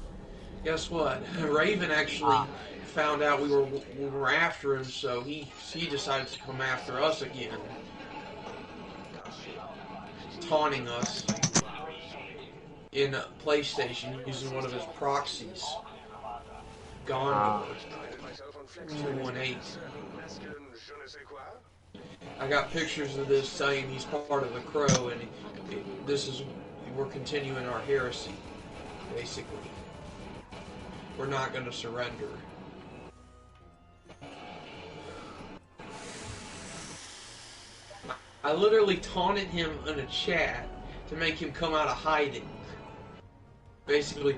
guess what? Raven actually found out we were after him, so he decided to come after us again, taunting us in PlayStation using one of his proxies. Gondor 218. I got pictures of this saying he's part of the Crow, and we're continuing our heresy, basically. We're not going to surrender. I literally taunted him in a chat to make him come out of hiding. Basically,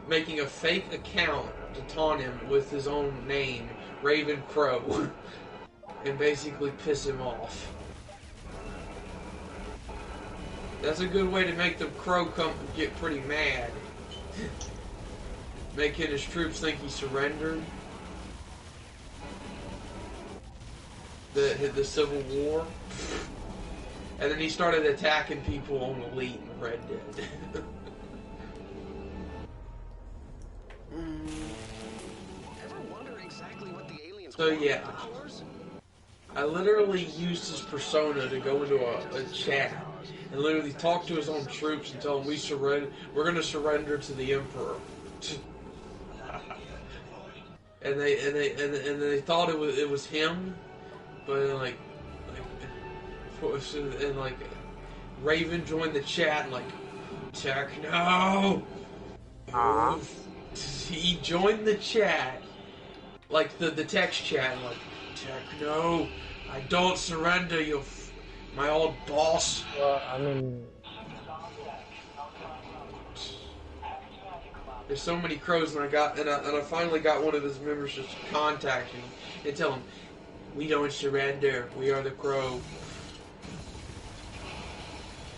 making a fake account to taunt him with his own name, Raven Crow, and basically piss him off. That's a good way to make the Crow get pretty mad. Making his troops think he surrendered. The Civil War. And then he started attacking people on Elite and Red Dead. Ever wonder exactly what the aliens So want yeah, with I literally used his persona to go into a chat and literally talk to his own troops and tell them we're going to surrender to the Emperor. and they thought it was him, but like Raven joined the chat and like, Techno. He joined the chat, like the text chat, and like, Techno, I don't surrender, my old boss. Well, I mean, there's so many crows, and I finally got one of his members just to contact me and tell him, we don't surrender, we are the Crow.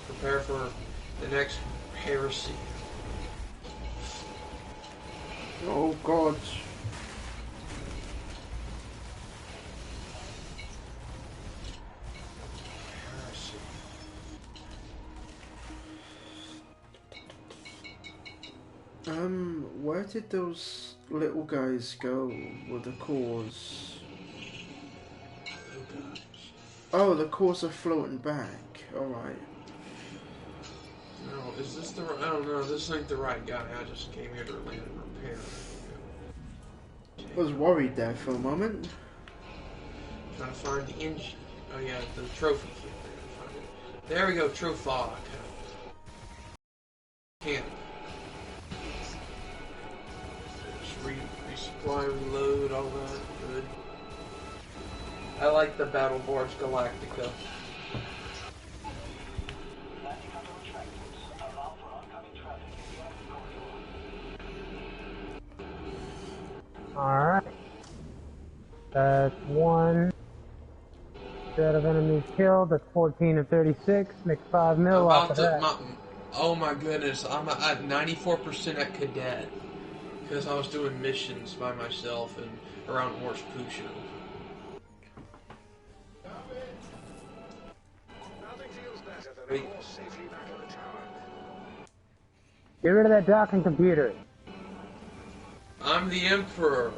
Prepare for the next heresy. Oh God. Where did those little guys go with the cores? Oh, the cores are floating back. Alright. No, is this the right? I don't know, this ain't the right guy. I just came here to land and repair. I was worried there for a moment. Trying to find the engine. Oh yeah, the trophy kit. There we go, trophy. Can't. Just resupply, reload, all that. Good. I like the Battle Barge Galactica. alright. That's 1 set of enemies killed. That's 14 of 36. Makes 5 mil off of that. Oh my goodness, I'm at 94% at Cadet. Because I was doing missions by myself and around Horse Pusher. Nothing feels better than a horse safely back in the tower. Get rid of that docking computer. I'm the Emperor.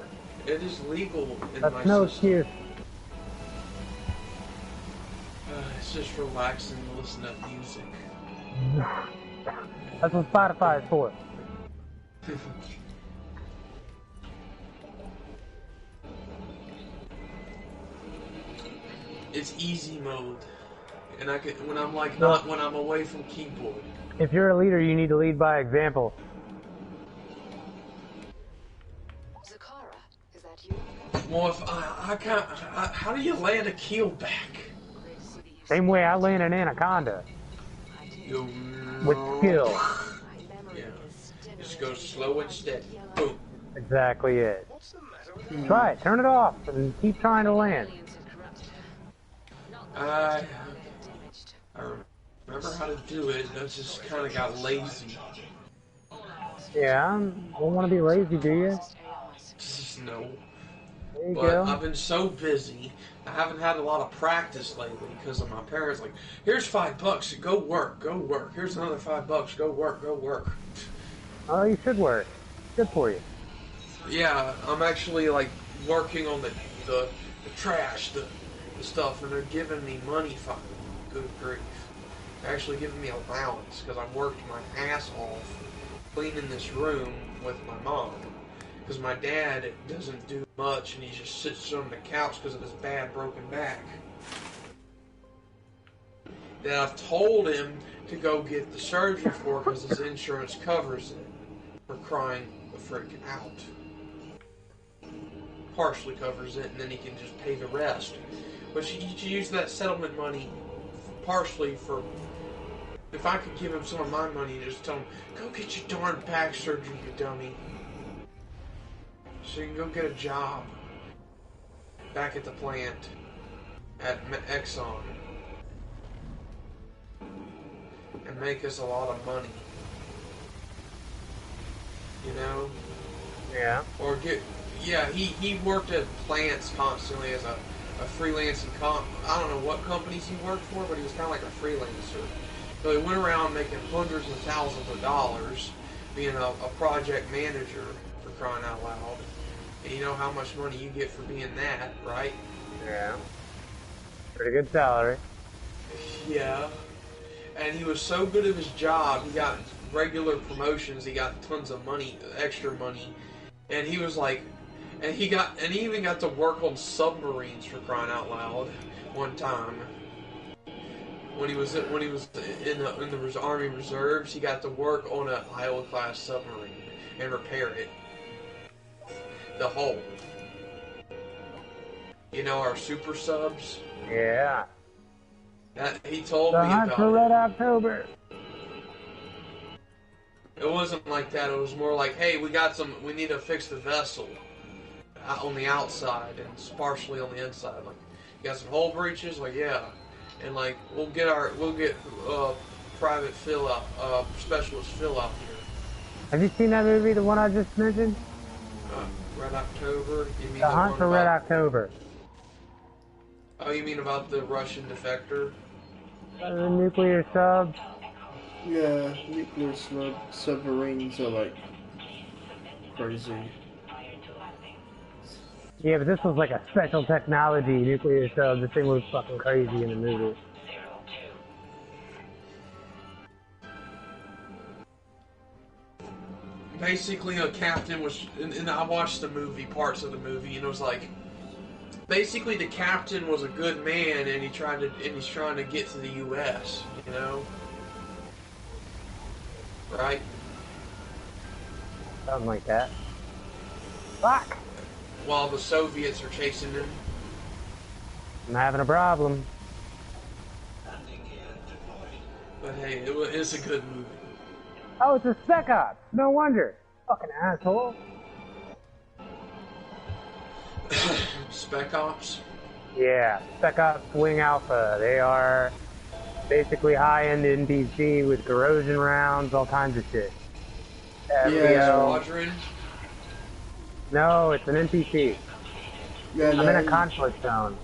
It is legal in That's my no system. excuse. It's just relaxing to listen to music. That's what Spotify is for. It's easy mode, and I can when I'm like No. not when I'm away from keyboard. If you're a leader, you need to lead by example. Zakara, is that you? Well, if I can't, how do you land a keel back? Great to see that you've Same way I land an anaconda. You With skill. My memory Yeah. is Just go slow and steady. Boom. Exactly it. What's the matter with you? Try it. Turn it off and keep trying to land. aliens had corrupted her. Not that I they had damaged. I remember how to do it. I just kind of got lazy. Yeah, don't want to be lazy, do you? AIs. No. There you But go. I've been so busy, I haven't had a lot of practice lately because of my parents. Like, here's $5, go work, go work. Here's another $5, go work, go work. Oh, you should work. Good for you. Yeah, I'm actually like working on the trash, the stuff, and they're giving me money. Good grief! They're actually giving me allowance because I worked my ass off cleaning this room with my mom. Because my dad doesn't do much, and he just sits on the couch because of his bad broken back. Then I've told him to go get the surgery for because his insurance covers it. For crying the frick out. Partially covers it, and then he can just pay the rest. But you use that settlement money partially for if I could give him some of my money, just tell him, go get your darn back surgery, you dummy. So you can go get a job back at the plant at Exxon and make us a lot of money. You know? Yeah. Or he worked at plants constantly as a freelancing I don't know what companies he worked for, but he was kind of like a freelancer. So he went around making hundreds of thousands of dollars being a project manager, for crying out loud. And you know how much money you get for being that, right? Yeah. Pretty good salary. Yeah. And he was so good at his job, he got regular promotions, he got tons of money, extra money. And he was like, and he even got to work on submarines, for crying out loud, one time. When he was in the Army Reserves, he got to work on an Iowa-class submarine and repair it. The hull. You know, our super subs? Yeah. He told The me hunt about for it. Red October. It wasn't like that. It was more like, hey, we need to fix the vessel on the outside and partially on the inside. Like, you got some hull breaches? Like, yeah. And like, we'll get private Phil out, specialist Phil out here. Have you seen that movie, the one I just mentioned? Red October? You mean The Hunt for Red October. Oh, you mean about the Russian defector? The nuclear subs. Yeah, nuclear submarines are like crazy. Yeah, but this was like a special technology nuclear sub. This thing was fucking crazy in the movie. Basically, a captain was, and I watched the movie, parts of the movie, and it was like, basically the captain was a good man, and he's trying to get to the U.S. You know, right? Something like that. Fuck! While the Soviets are chasing him. I'm having a problem. But hey, it's a good movie. Oh, it's a Spec Ops. No wonder. Fucking asshole. Spec Ops? Yeah, Spec Ops Wing Alpha. They are basically high-end NPC with corrosion rounds, all kinds of shit. Yeah. Squadron? No, it's an NPC. Yeah, I'm in a conflict zone.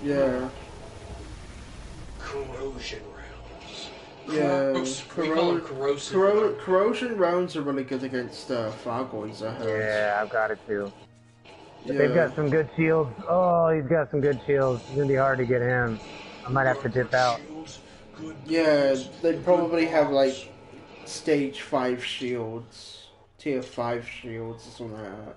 Yeah. Corrosion rounds. Yeah. We call them corrosive. Corrosion rounds are really good against Fargoids, I heard. Yeah, I've got it too. But Yeah. they've got some good shields. Oh, he's got some good shields. It's gonna be hard to get him. I might have to dip out. Yeah, they probably have like stage 5 shields, tier 5 shields or something like that.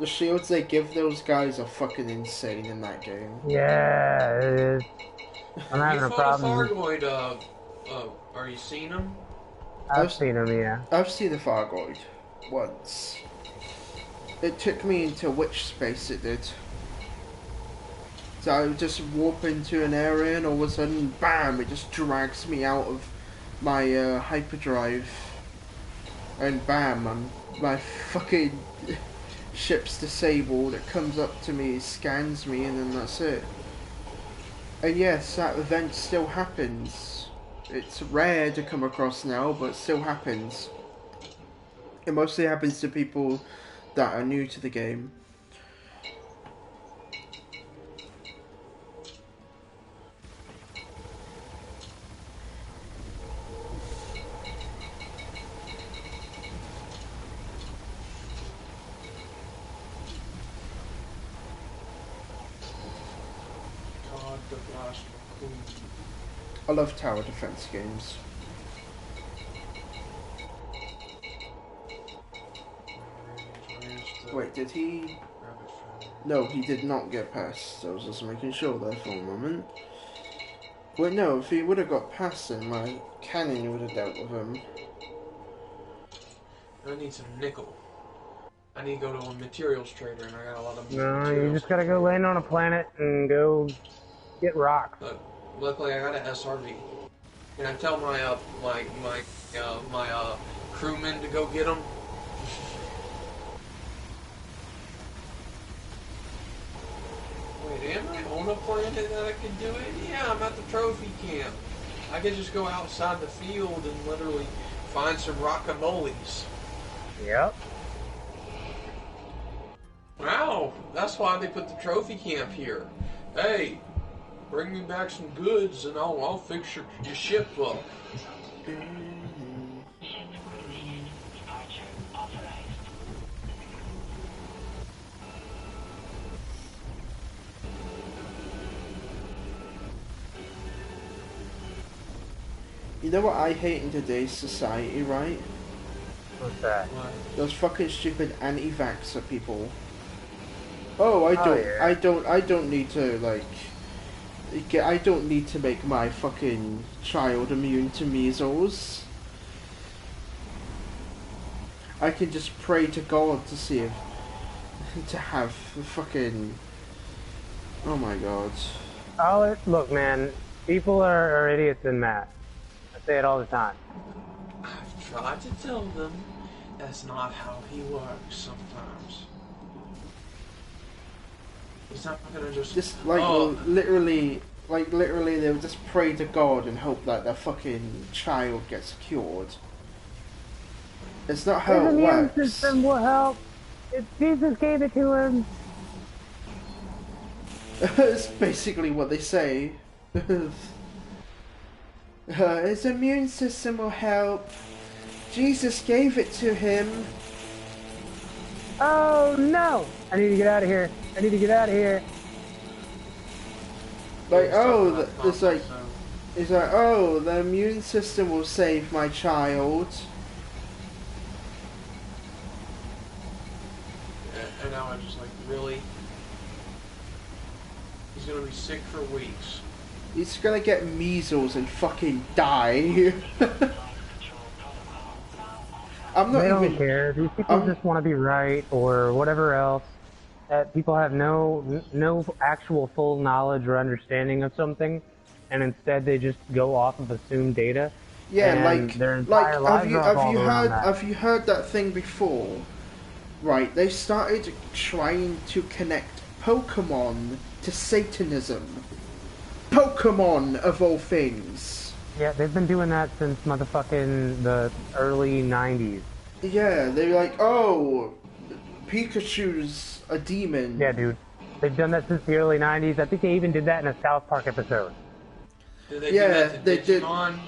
The shields they give those guys are fucking insane in that game. Yeah, it is. I'm having a problem. Fargoid, are you seeing him? I've seen him, yeah. I've seen a Fargoid once. It took me into witch space, it did. So I would just warp into an area and all of a sudden, bam, it just drags me out of my hyperdrive. And bam, my fucking ship's disabled, it comes up to me, scans me, and then that's it. And yes, that event still happens. It's rare to come across now, but it still happens. It mostly happens to people that are new to the game. God, the blast queen. I love tower defense games. Wait, did he? No, he did not get past. I was just making sure there for a moment. Wait, no, if he would have got past him, my cannon would have dealt with him. I need some nickel. I need to go to a materials trader, and I got a lot of No, materials. you just gotta go land on a planet and go get rocks. Luckily, I got an SRV. Can I tell my crewmen to go get them? Wait, am I on a planet that I can do it? Yeah, I'm at the trophy camp. I could just go outside the field and literally find some rockamoles. Yep. Wow, that's why they put the trophy camp here. Hey, bring me back some goods and I'll fix your ship up. You know what I hate in today's society, right? What's that? Those fucking stupid anti-vaxxer people. yeah. I don't need to I don't need to make my fucking child immune to measles. I can just pray to God to see if to have the fucking. Oh my god. Look, man. People are idiots in math. I say it all the time. I've tried to tell them that's not how he works sometimes. He's not gonna just literally they'll just pray to God and hope that their fucking child gets cured. It's not how His it immune works. system will help. If Jesus gave it to him. It's basically what they say. His immune system will help. Jesus gave it to him. Oh no! I need to get out of here. I need to get out of here. Like, it's like, oh, the immune system will save my child. And now I'm just like, really? He's gonna be sick for weeks. He's gonna get measles and fucking die. They don't care. These people just want to be right or whatever else. People have no actual full knowledge or understanding of something, and instead they just go off of assumed data. Yeah, and their entire lives revolve around that. have you heard that thing before? Right, they started trying to connect Pokemon to Satanism. Pokemon of all things. Yeah, they've been doing that since motherfucking the early 90s. Yeah, they're like, oh, Pikachu's a demon. Yeah, dude. They've done that since the early 90s. I think they even did that in a South Park episode. Did they do that to Digimon?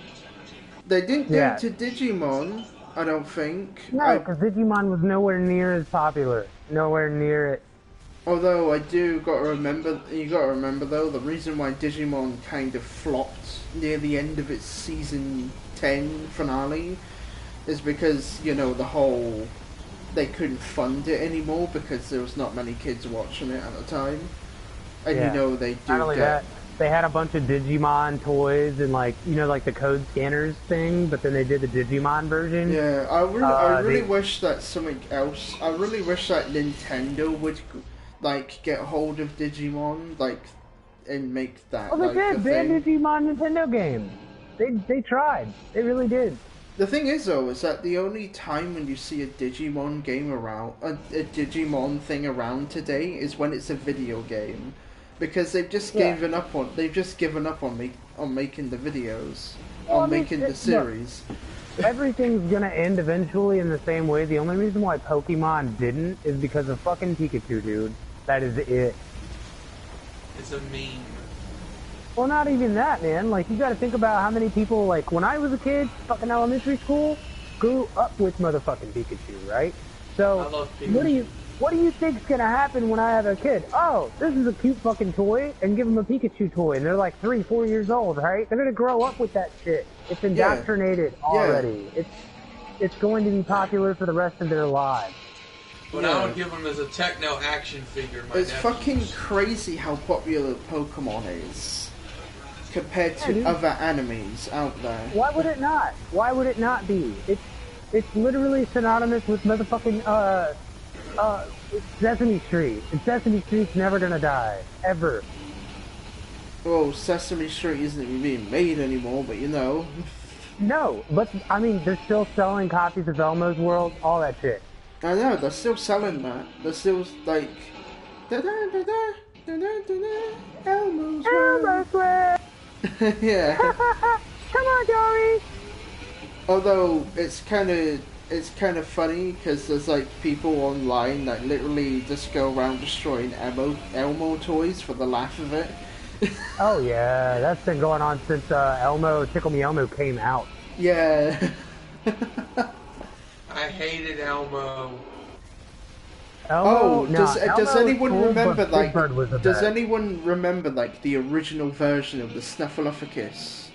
They didn't do it to Digimon, I don't think. No, because Digimon was nowhere near as popular. Nowhere near it. Although you gotta remember though, the reason why Digimon kind of flopped near the end of its season 10 finale is because, you know, they couldn't fund it anymore because there was not many kids watching it at the time. And Yeah. you know they do Not only that, they had a bunch of Digimon toys and like the code scanners thing, but then they did the Digimon version. Yeah, I really wish that something else. I really wish that Nintendo would get hold of Digimon and make that. Oh, they did. They had Digimon Nintendo games. They tried. They really did. The thing is though, is that the only time when you see a Digimon game around, a Digimon thing around today is when it's a video game, because they've just given up on making the videos, making the series. Look, everything's gonna end eventually in the same way. The only reason why Pokemon didn't is because of fucking Pikachu, dude. That is it. It's a meme. Well, not even that, man. Like, you gotta think about how many people, like, when I was a kid, fucking elementary school, grew up with motherfucking Pikachu, right? So, I love Pikachu. what do you think's gonna happen when I have a kid? Oh, this is a cute fucking toy, and give them a Pikachu toy, and they're like 3, 4 years old, right? They're gonna grow up with that shit. It's indoctrinated already. It's going to be popular for the rest of their lives. But I would give them as a techno action figure. It's fucking crazy how popular Pokemon is compared to other animes out there. Why would it not? Why would it not be? It's literally synonymous with motherfucking Sesame Street. And Sesame Street's never gonna die. Ever. Well, Sesame Street isn't even being made anymore, but you know. No, but I mean, they're still selling copies of Elmo's World, all that shit. I know, they're still selling that. They're still like, da da da da da da da da, Elmo's Elmo's World. Yeah. Come on, Dory. Although it's kind of funny because there's like people online that literally just go around destroying Elmo toys for the laugh of it. Oh yeah, that's been going on since Elmo Tickle Me Elmo came out. Yeah. I hated Elmo. Elmo, does anyone cool, remember like? Does anyone remember like the original version of the Snuffleupagus?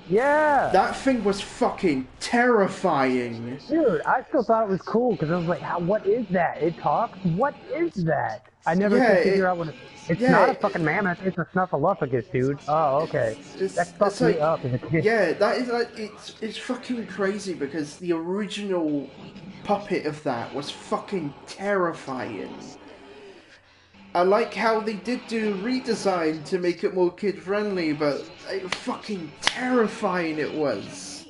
Yeah. That thing was fucking terrifying. Dude, I still thought it was cool because I was like, what is that? It talks? What is that? I never could figure out what it's not a fucking mammoth, it's a Snuffleupagus, dude. Oh, okay. That fucked me up as a kid. Yeah, that is like, it's fucking crazy because the original puppet of that was fucking terrifying. I like how they did do a redesign to make it more kid-friendly, but fucking terrifying it was.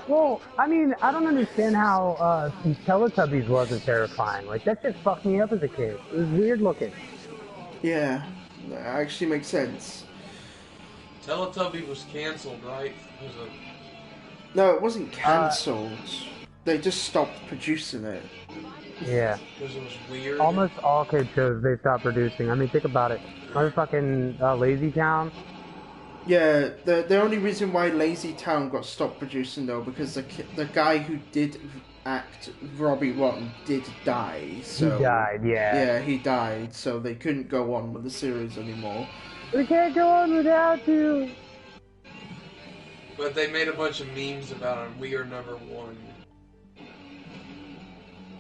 Well, I mean, I don't understand how Teletubbies wasn't terrifying. Like, that just fucked me up as a kid. It was weird looking. Yeah, that actually makes sense. Teletubby was cancelled, right? No, it wasn't cancelled. They just stopped producing it. Yeah. Because it was weird. Almost all kid shows they stopped producing. I mean, think about it. Motherfucking Lazy Town. Yeah, the only reason why Lazy Town got stopped producing though, because the guy who did act Robbie Rotten did die. So he died, yeah. Yeah, he died, so they couldn't go on with the series anymore. We can't go on without you. But they made a bunch of memes about him. We are number one.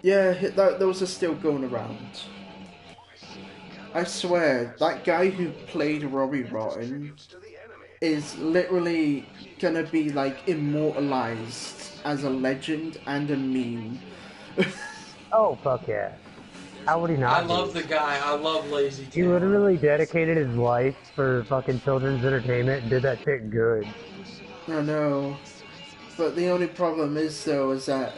Yeah, those are still going around. I swear, that guy who played Robbie Rotten is literally gonna be like immortalized as a legend and a meme. Oh, fuck yeah. How would he not? I love the guy. I love Lazy Town. He literally dedicated his life for fucking children's entertainment and did that shit good. I know. But the only problem is though is that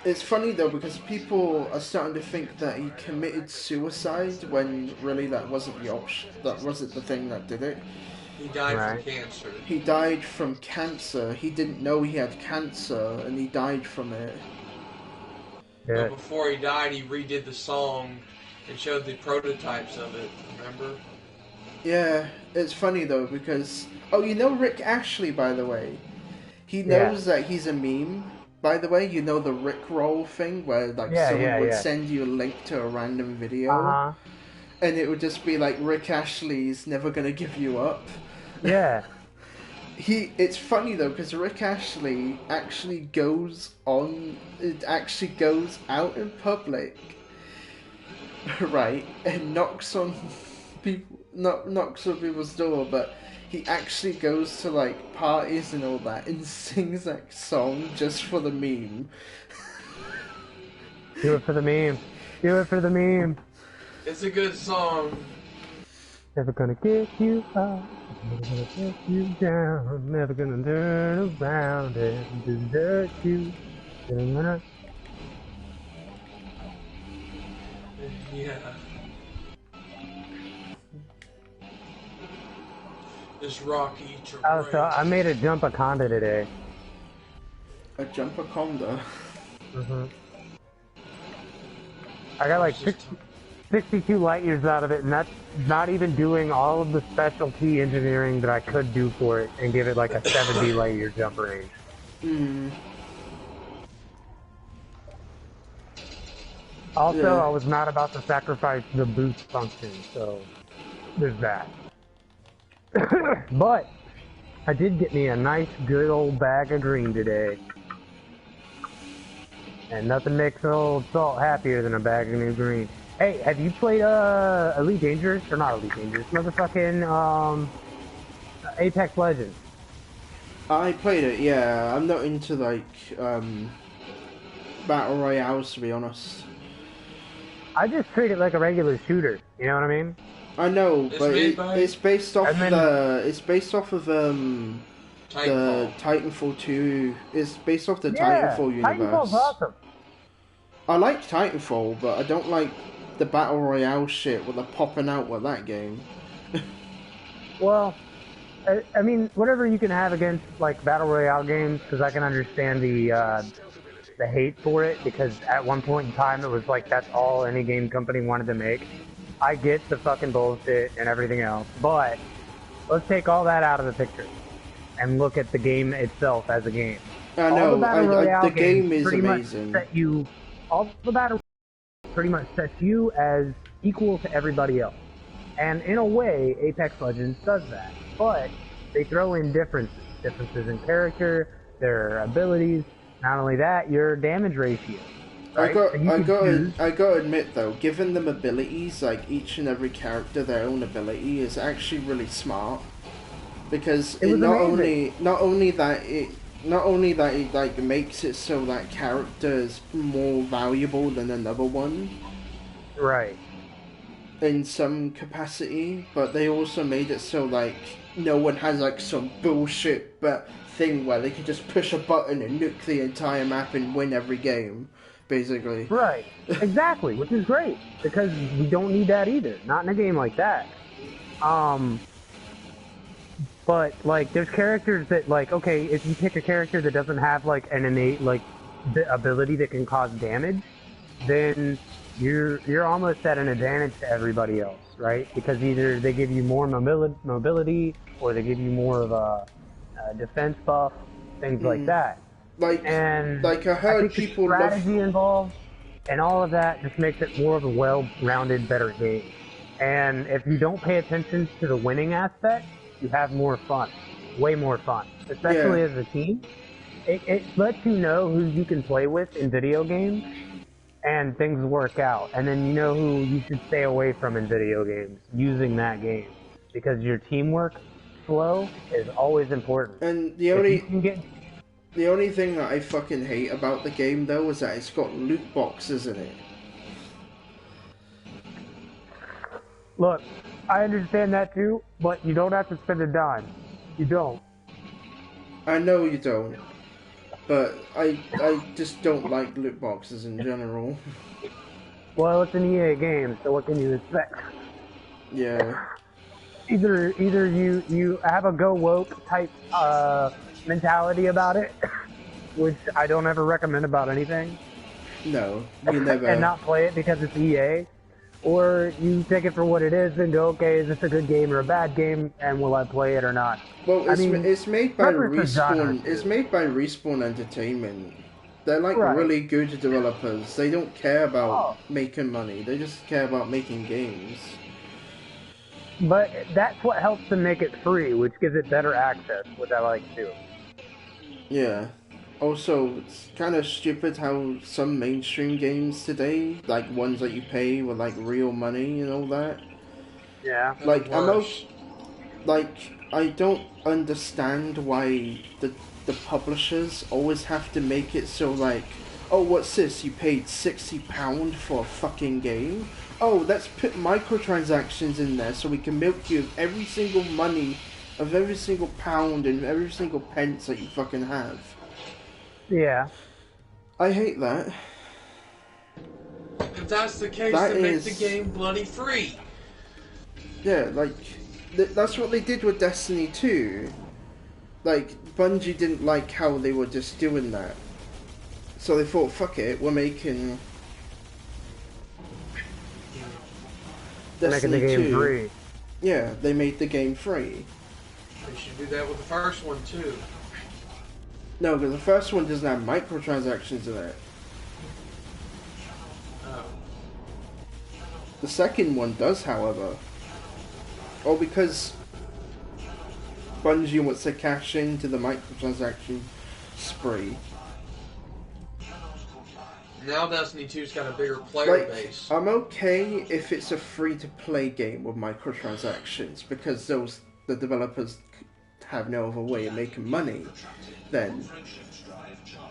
it's funny though because people are starting to think that he committed suicide when really that wasn't the option. That wasn't the thing that did it. He died from cancer. He died from cancer. He didn't know he had cancer and he died from it. Yeah. But before he died, he redid the song and showed the prototypes of it. Remember? Yeah, it's funny though because you know Rick Ashley, by the way. He knows that he's a meme. By the way, you know the Rickroll thing where like someone would send you a link to a random video, and it would just be like Rick Ashley's never gonna give you up. Yeah. It's funny though because Rick Ashley actually goes out in public, right, and knocks on people's door, but he actually goes to like parties and all that and sings that song just for the meme. Do it for the meme. Do it for the meme. It's a good song. Never gonna get you up. Never gonna get you down. Never gonna turn around and desert you. Yeah. This rocky terrain. So I made a Jumpaconda today. A Jumpaconda? Mm-hmm. I got like 62 light years out of it, and that's not even doing all of the specialty engineering that I could do for it and give it like a 70 light year jump range. Also, I was not about to sacrifice the boost function, so there's that. But I did get me a nice good old bag of green today. And nothing makes old Salt happier than a bag of new green. Hey, have you played Elite Dangerous? Or not Elite Dangerous, motherfucking Apex Legends? I played it, yeah. I'm not into like battle royales, to be honest. I just treat it like a regular shooter, you know what I mean? I know, but it's based off Titanfall. the Titanfall 2. It's based off the Titanfall universe. Titanfall's awesome. I like Titanfall, but I don't like the Battle Royale shit with the popping out with that game. Well, I mean, whatever you can have against like Battle Royale games, because I can understand the hate for it, because at one point in time it was like that's all any game company wanted to make. I get the fucking bullshit and everything else, but let's take all that out of the picture and look at the game itself as a game. I know, the game is amazing. All the battle pretty much sets you as equal to everybody else. And in a way, Apex Legends does that. But they throw in differences in character, their abilities. Not only that, your damage ratio. Right? I gotta admit though, giving them abilities, like each and every character their own ability, is actually really smart. Because not only that it like makes it so that character is more valuable than another one. Right. In some capacity, but they also made it so like no one has like some bullshit thing where they can just push a button and nuke the entire map and win every game, basically. Right. Exactly, which is great because we don't need that either. Not in a game like that. But like, there's characters that like, okay, if you pick a character that doesn't have like an innate like ability that can cause damage, then you're almost at an advantage to everybody else, right? Because either they give you more mobility, or they give you more of a defense buff, things like that. I think the strategy involved and all of that just makes it more of a well-rounded, better game. And if you don't pay attention to the winning aspect, you have more fun, way more fun, especially as a team. It lets you know who you can play with in video games, and things work out. And then you know who you should stay away from in video games using that game, because your teamwork flow is always important. And the only thing that I fucking hate about the game though is that it's got loot boxes in it. Look, I understand that too, but you don't have to spend a dime. You don't. I know you don't. But I just don't like loot boxes in general. Well, it's an EA game, so what can you expect? Yeah. Either you have a go woke type mentality about it, which I don't ever recommend about anything. No, you never. And not play it because it's EA, or you take it for what it is and go, okay, is this a good game or a bad game, and will I play it or not? Well, it's made by Respawn. It's made by Respawn Entertainment. They're like really good developers. They don't care about making money. They just care about making games. But that's what helps them make it free, which gives it better access, which I like too. Yeah. Also, it's kind of stupid how some mainstream games today, like ones that you pay with like real money and all that. Yeah. Like I don't understand why the publishers always have to make it so like, oh, what's this? You paid £60 for a fucking game? Oh, let's put microtransactions in there so we can milk you of every single money, of every single pound and every single pence that you fucking have. Yeah. I hate that. If that's the case, then make the game bloody free. Yeah, like, that's what they did with Destiny 2. Like, Bungie didn't like how they were just doing that. So they thought, fuck it, we're making Destiny the game 2. Free. Yeah, they made the game free. They should do that with the first one too. No, because the first one doesn't have microtransactions in it. Oh. The second one does, however. Or because Bungie wants to cash into the microtransaction spree. Now Destiny 2's got a bigger player base. I'm okay if it's a free-to-play game with microtransactions, because the developers have no other way of making money then.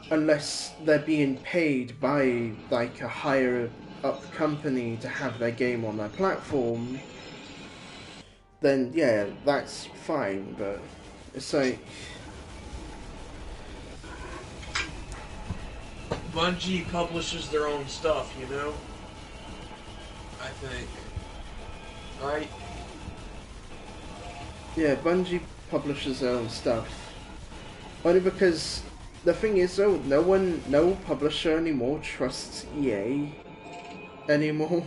Unless they're being paid by like a higher up company to have their game on their platform, then yeah, that's fine, but it's like... Bungie publishes their own stuff, you know? I think. Right? Yeah, Bungie publishes their own stuff. Only because the thing is though, no publisher anymore trusts EA anymore.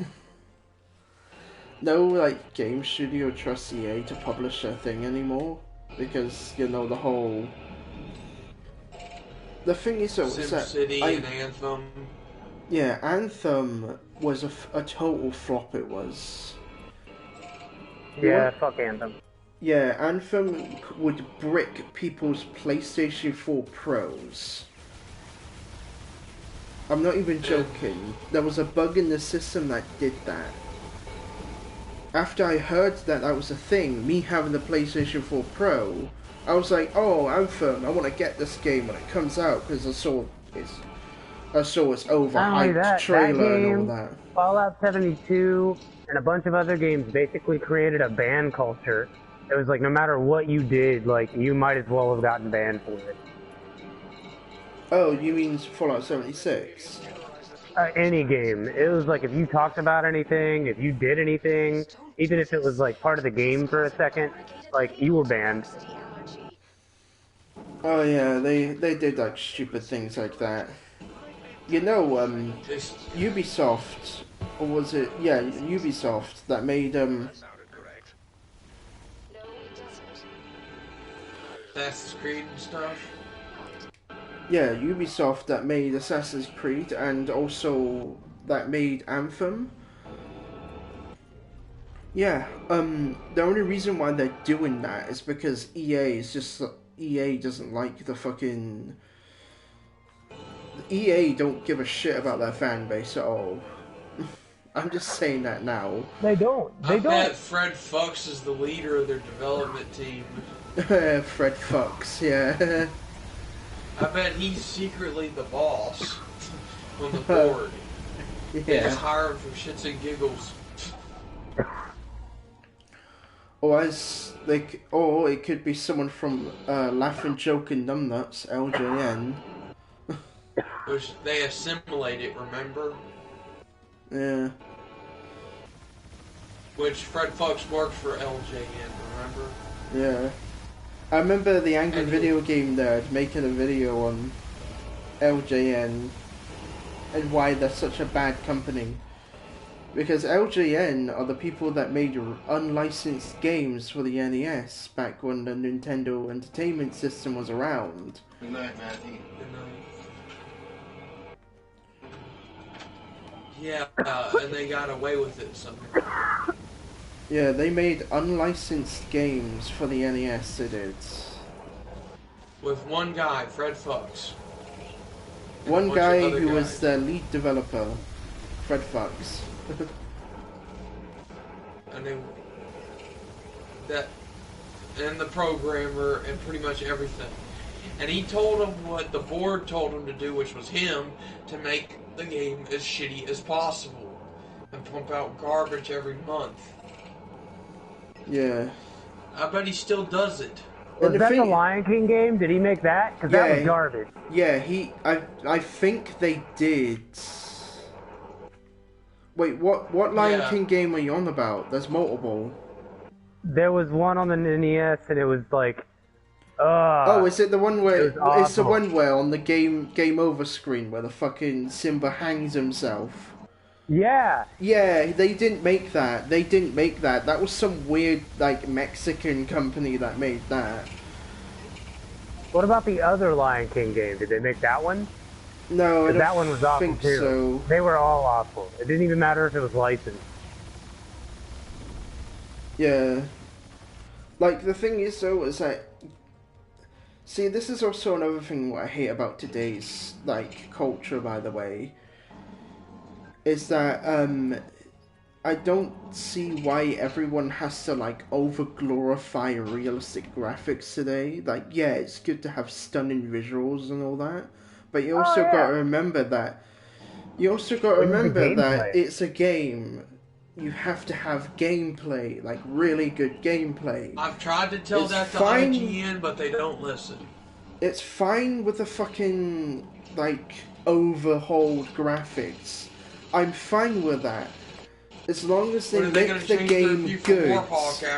No like game studio trusts EA to publish their thing anymore because you know the whole. The thing is though, is that SimCity and Anthem. Yeah, Anthem was a total flop. It was. Yeah, fuck Anthem. Yeah, Anthem would brick people's PlayStation 4 Pros. I'm not even joking. There was a bug in the system that did that. After I heard that was a thing, me having the PlayStation 4 Pro, I was like, oh, Anthem, I want to get this game when it comes out, because I saw its overhyped trailer and all that. Fallout 72 and a bunch of other games basically created a ban culture. It was like no matter what you did, like you might as well have gotten banned for it. Oh, you mean Fallout 76? Any game. It was like if you talked about anything, if you did anything, even if it was like part of the game for a second, like you were banned. Oh yeah, they did like stupid things like that. You know, Ubisoft, or was it? Yeah, Ubisoft that made Assassin's Creed and stuff. Yeah, Ubisoft that made Assassin's Creed and also that made Anthem. Yeah, the only reason why they're doing that is because EA doesn't like the fucking... EA don't give a shit about their fan base at all. I'm just saying that now. They don't. I bet Fred Fuchs is the leader of their development team. Fred Fuchs, yeah. I bet he's secretly the boss on the board. Yeah. They just hire him for shits and giggles. Or it could be someone from Laughing Joking Numbnuts, LJN. Which they assimilate it, remember? Yeah. Which Fred Fuchs worked for LJN, remember? Yeah. I remember the Angry Video Game Nerd making a video on LJN and why they're such a bad company. Because LJN are the people that made unlicensed games for the NES back when the Nintendo Entertainment System was around. Good night, Matthew. Good night. Yeah, and they got away with it somehow. Yeah, they made unlicensed games for the NES, they did. With one guy, Fred Fuchs. One guy who was the lead developer, Fred Fuchs. And the programmer and pretty much everything. And he told him what the board told him to do, which was him to make the game as shitty as possible and pump out garbage every month. Yeah. I bet he still does it. Was that the Lion King game? Did he make that? Because that was garbage. Yeah, I think they did. Wait, what Lion King game are you on about? There's multiple. There was one on the NES, and it was like, oh, is it the one where it's the awful. one where on the game over screen where the fucking Simba hangs himself? Yeah. Yeah, they didn't make that. That was some weird like Mexican company that made that. What about the other Lion King game? Did they make that one? No, I don't that one was awful think too. so. They were all awful. It didn't even matter if it was licensed. Yeah. Like, the thing is, though, is that... See, this is also another thing what I hate about today's, like, culture, by the way. Is that, I don't see why everyone has to, like, over-glorify realistic graphics today. Like, yeah, it's good to have stunning visuals and all that. But you also gotta remember that... You also gotta remember that it's a game... you have to have gameplay, like really good gameplay. I've tried to tell that to fine. IGN, but they don't listen. It's fine with the fucking, like, overhauled graphics. I'm fine with that. As long as they make the game good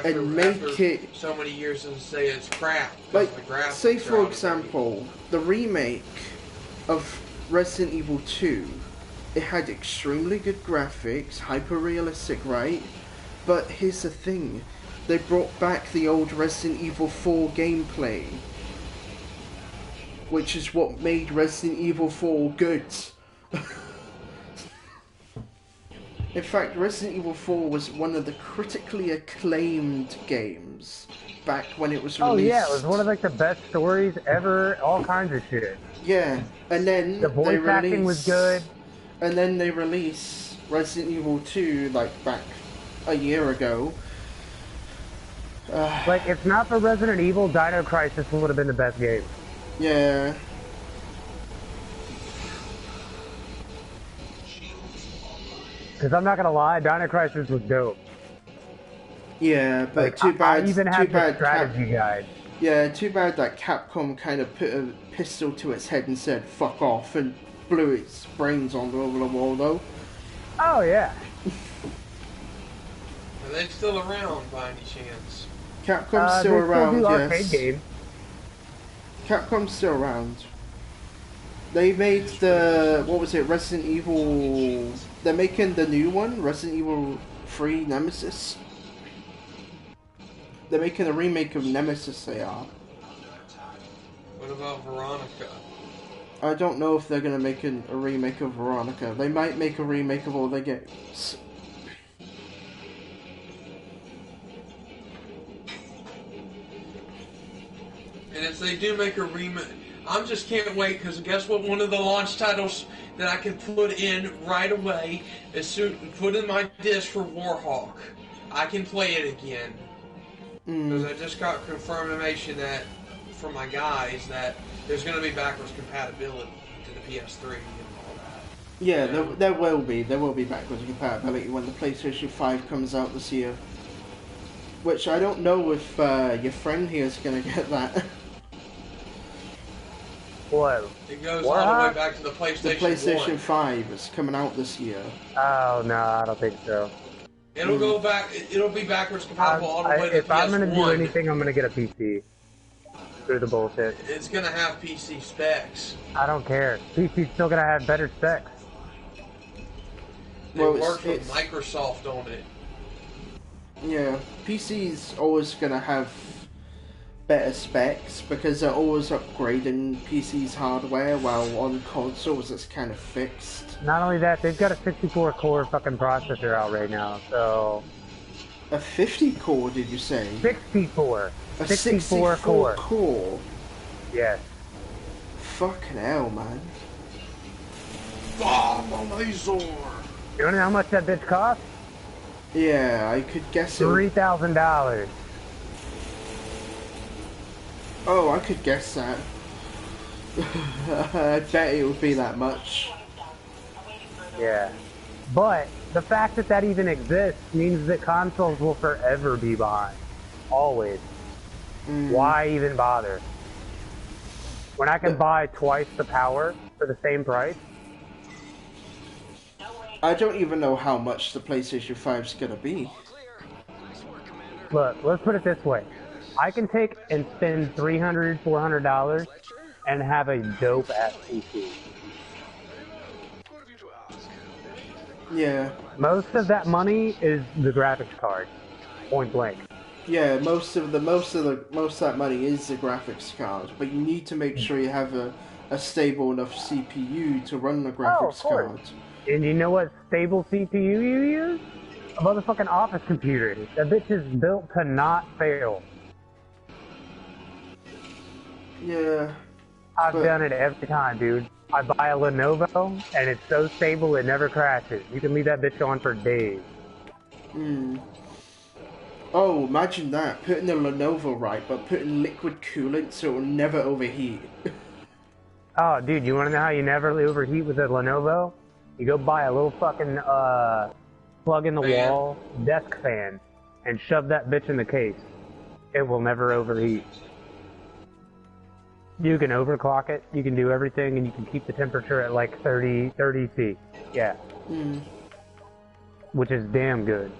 and make it so many years and say it's crap. Like, say for example, the remake of Resident Evil 2, it had extremely good graphics, hyper realistic, right? But here's the thing, they brought back the old Resident Evil 4 gameplay, which is what made Resident Evil 4 good. In fact, Resident Evil 4 was one of the critically acclaimed games back when it was released. Oh yeah, it was one of like the best stories ever, all kinds of shit. Yeah, and then the voice acting was good. And then they released Resident Evil 2 like back a year ago. Like, if not for Resident Evil, Dino Crisis would have been the best game. Yeah. Because I'm not gonna lie, Dino Crisis was dope. Yeah, but like, too bad. I even had the strategy guide. Yeah, too bad that Capcom kind of put a pistol to its head and said "fuck off" and blew its brains all over the wall, though. Oh yeah. Are they still around by any chance? Capcom's still around, still do yes. arcade games. Capcom's still around. They made the, what was it, Resident Evil... They're making the new one, Resident Evil 3 Nemesis. They're making a remake of Nemesis, they are. What about Veronica? I don't know if they're going to make a remake of Veronica. They might make a remake of all their games. And if they do make a remake, I just can't wait, because guess what? One of the launch titles that I can put in right away is put in my disc for Warhawk. I can play it again. Because I just got confirmation that from my guys that there's going to be backwards compatibility to the PS3 and all that. Yeah, there will be. There will be backwards compatibility when the PlayStation 5 comes out this year. Which I don't know if your friend here is going to get that. What? It goes all the way back to the PlayStation 1. The PlayStation 5 is coming out this year. Oh, no, I don't think so. It'll go back. It'll be backwards compatible all the way to the PS1. If I'm going to do anything, I'm going to get a PC. Screw the bullshit. It's going to have PC specs. I don't care. PC's still going to have better specs. It works with Microsoft on it. Yeah, PC's always going to have better specs because they're always upgrading PC's hardware, while on consoles it's kind of fixed. Not only that, they've got a 64-core fucking processor out right now, so... A 50-core, did you say? 64. A 64 core? Yes. Fucking hell, man. Laser! You wanna know how much that bitch costs? Yeah, I could guess it. $3,000. Oh, I could guess that. I bet it would be that much. Yeah. But the fact that that even exists means that consoles will forever be behind. Always. Why even bother? When I can buy twice the power for the same price? I don't even know how much the PlayStation 5 is going to be. Look, let's put it this way. I can take and spend $300, $400 and have a dope-ass PC. Yeah. Most of that money is the graphics card. Point blank. Yeah, most of that money is the graphics card, but you need to make sure you have a stable enough CPU to run the graphics card. And you know what stable CPU you use? A motherfucking office computer. That bitch is built to not fail. Yeah. I've done it every time, dude. I buy a Lenovo, and it's so stable it never crashes. You can leave that bitch on for days. Oh, imagine that. Putting the Lenovo right, but putting liquid coolant so it will never overheat. Oh, dude, you want to know how you never overheat with a Lenovo? You go buy a little fucking, plug in the Fan. wall, desk fan, and shove that bitch in the case. It will never overheat. You can overclock it, you can do everything, and you can keep the temperature at like 30 C. Yeah. Which is damn good.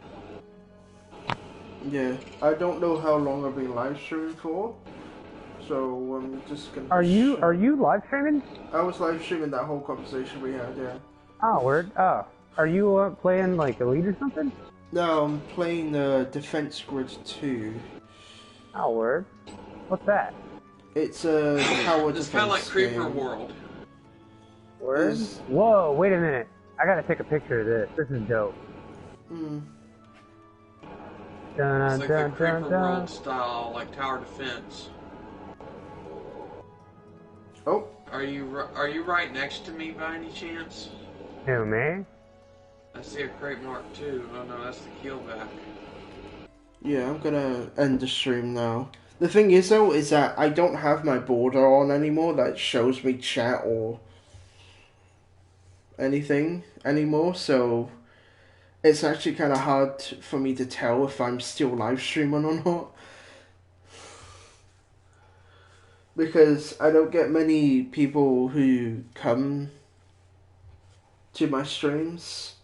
Yeah, I don't know how long I've been live streaming for, so I'm just gonna. Are you live streaming? I was live streaming that whole conversation we had, yeah. Oh, word. Oh, are you playing like Elite or something? No, I'm playing Defense Grid 2. Oh, word. What's that? It's a tower It's defense kind of like Creeper game. World. Word? Whoa, wait a minute. I gotta take a picture of this. This is dope. It's like the Creeper World style, like tower defense. Oh. Are you right next to me by any chance? Who, me? I see a crate mark too. Oh no, that's the keelback. Yeah, I'm gonna end the stream now. The thing is though, is that I don't have my border on anymore that shows me chat or anything anymore, so it's actually kind of hard for me to tell if I'm still live streaming or not. Because I don't get many people who come to my streams.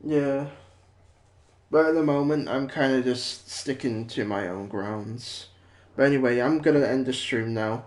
Yeah. But at the moment, I'm kind of just sticking to my own grounds. But anyway, I'm gonna end the stream now.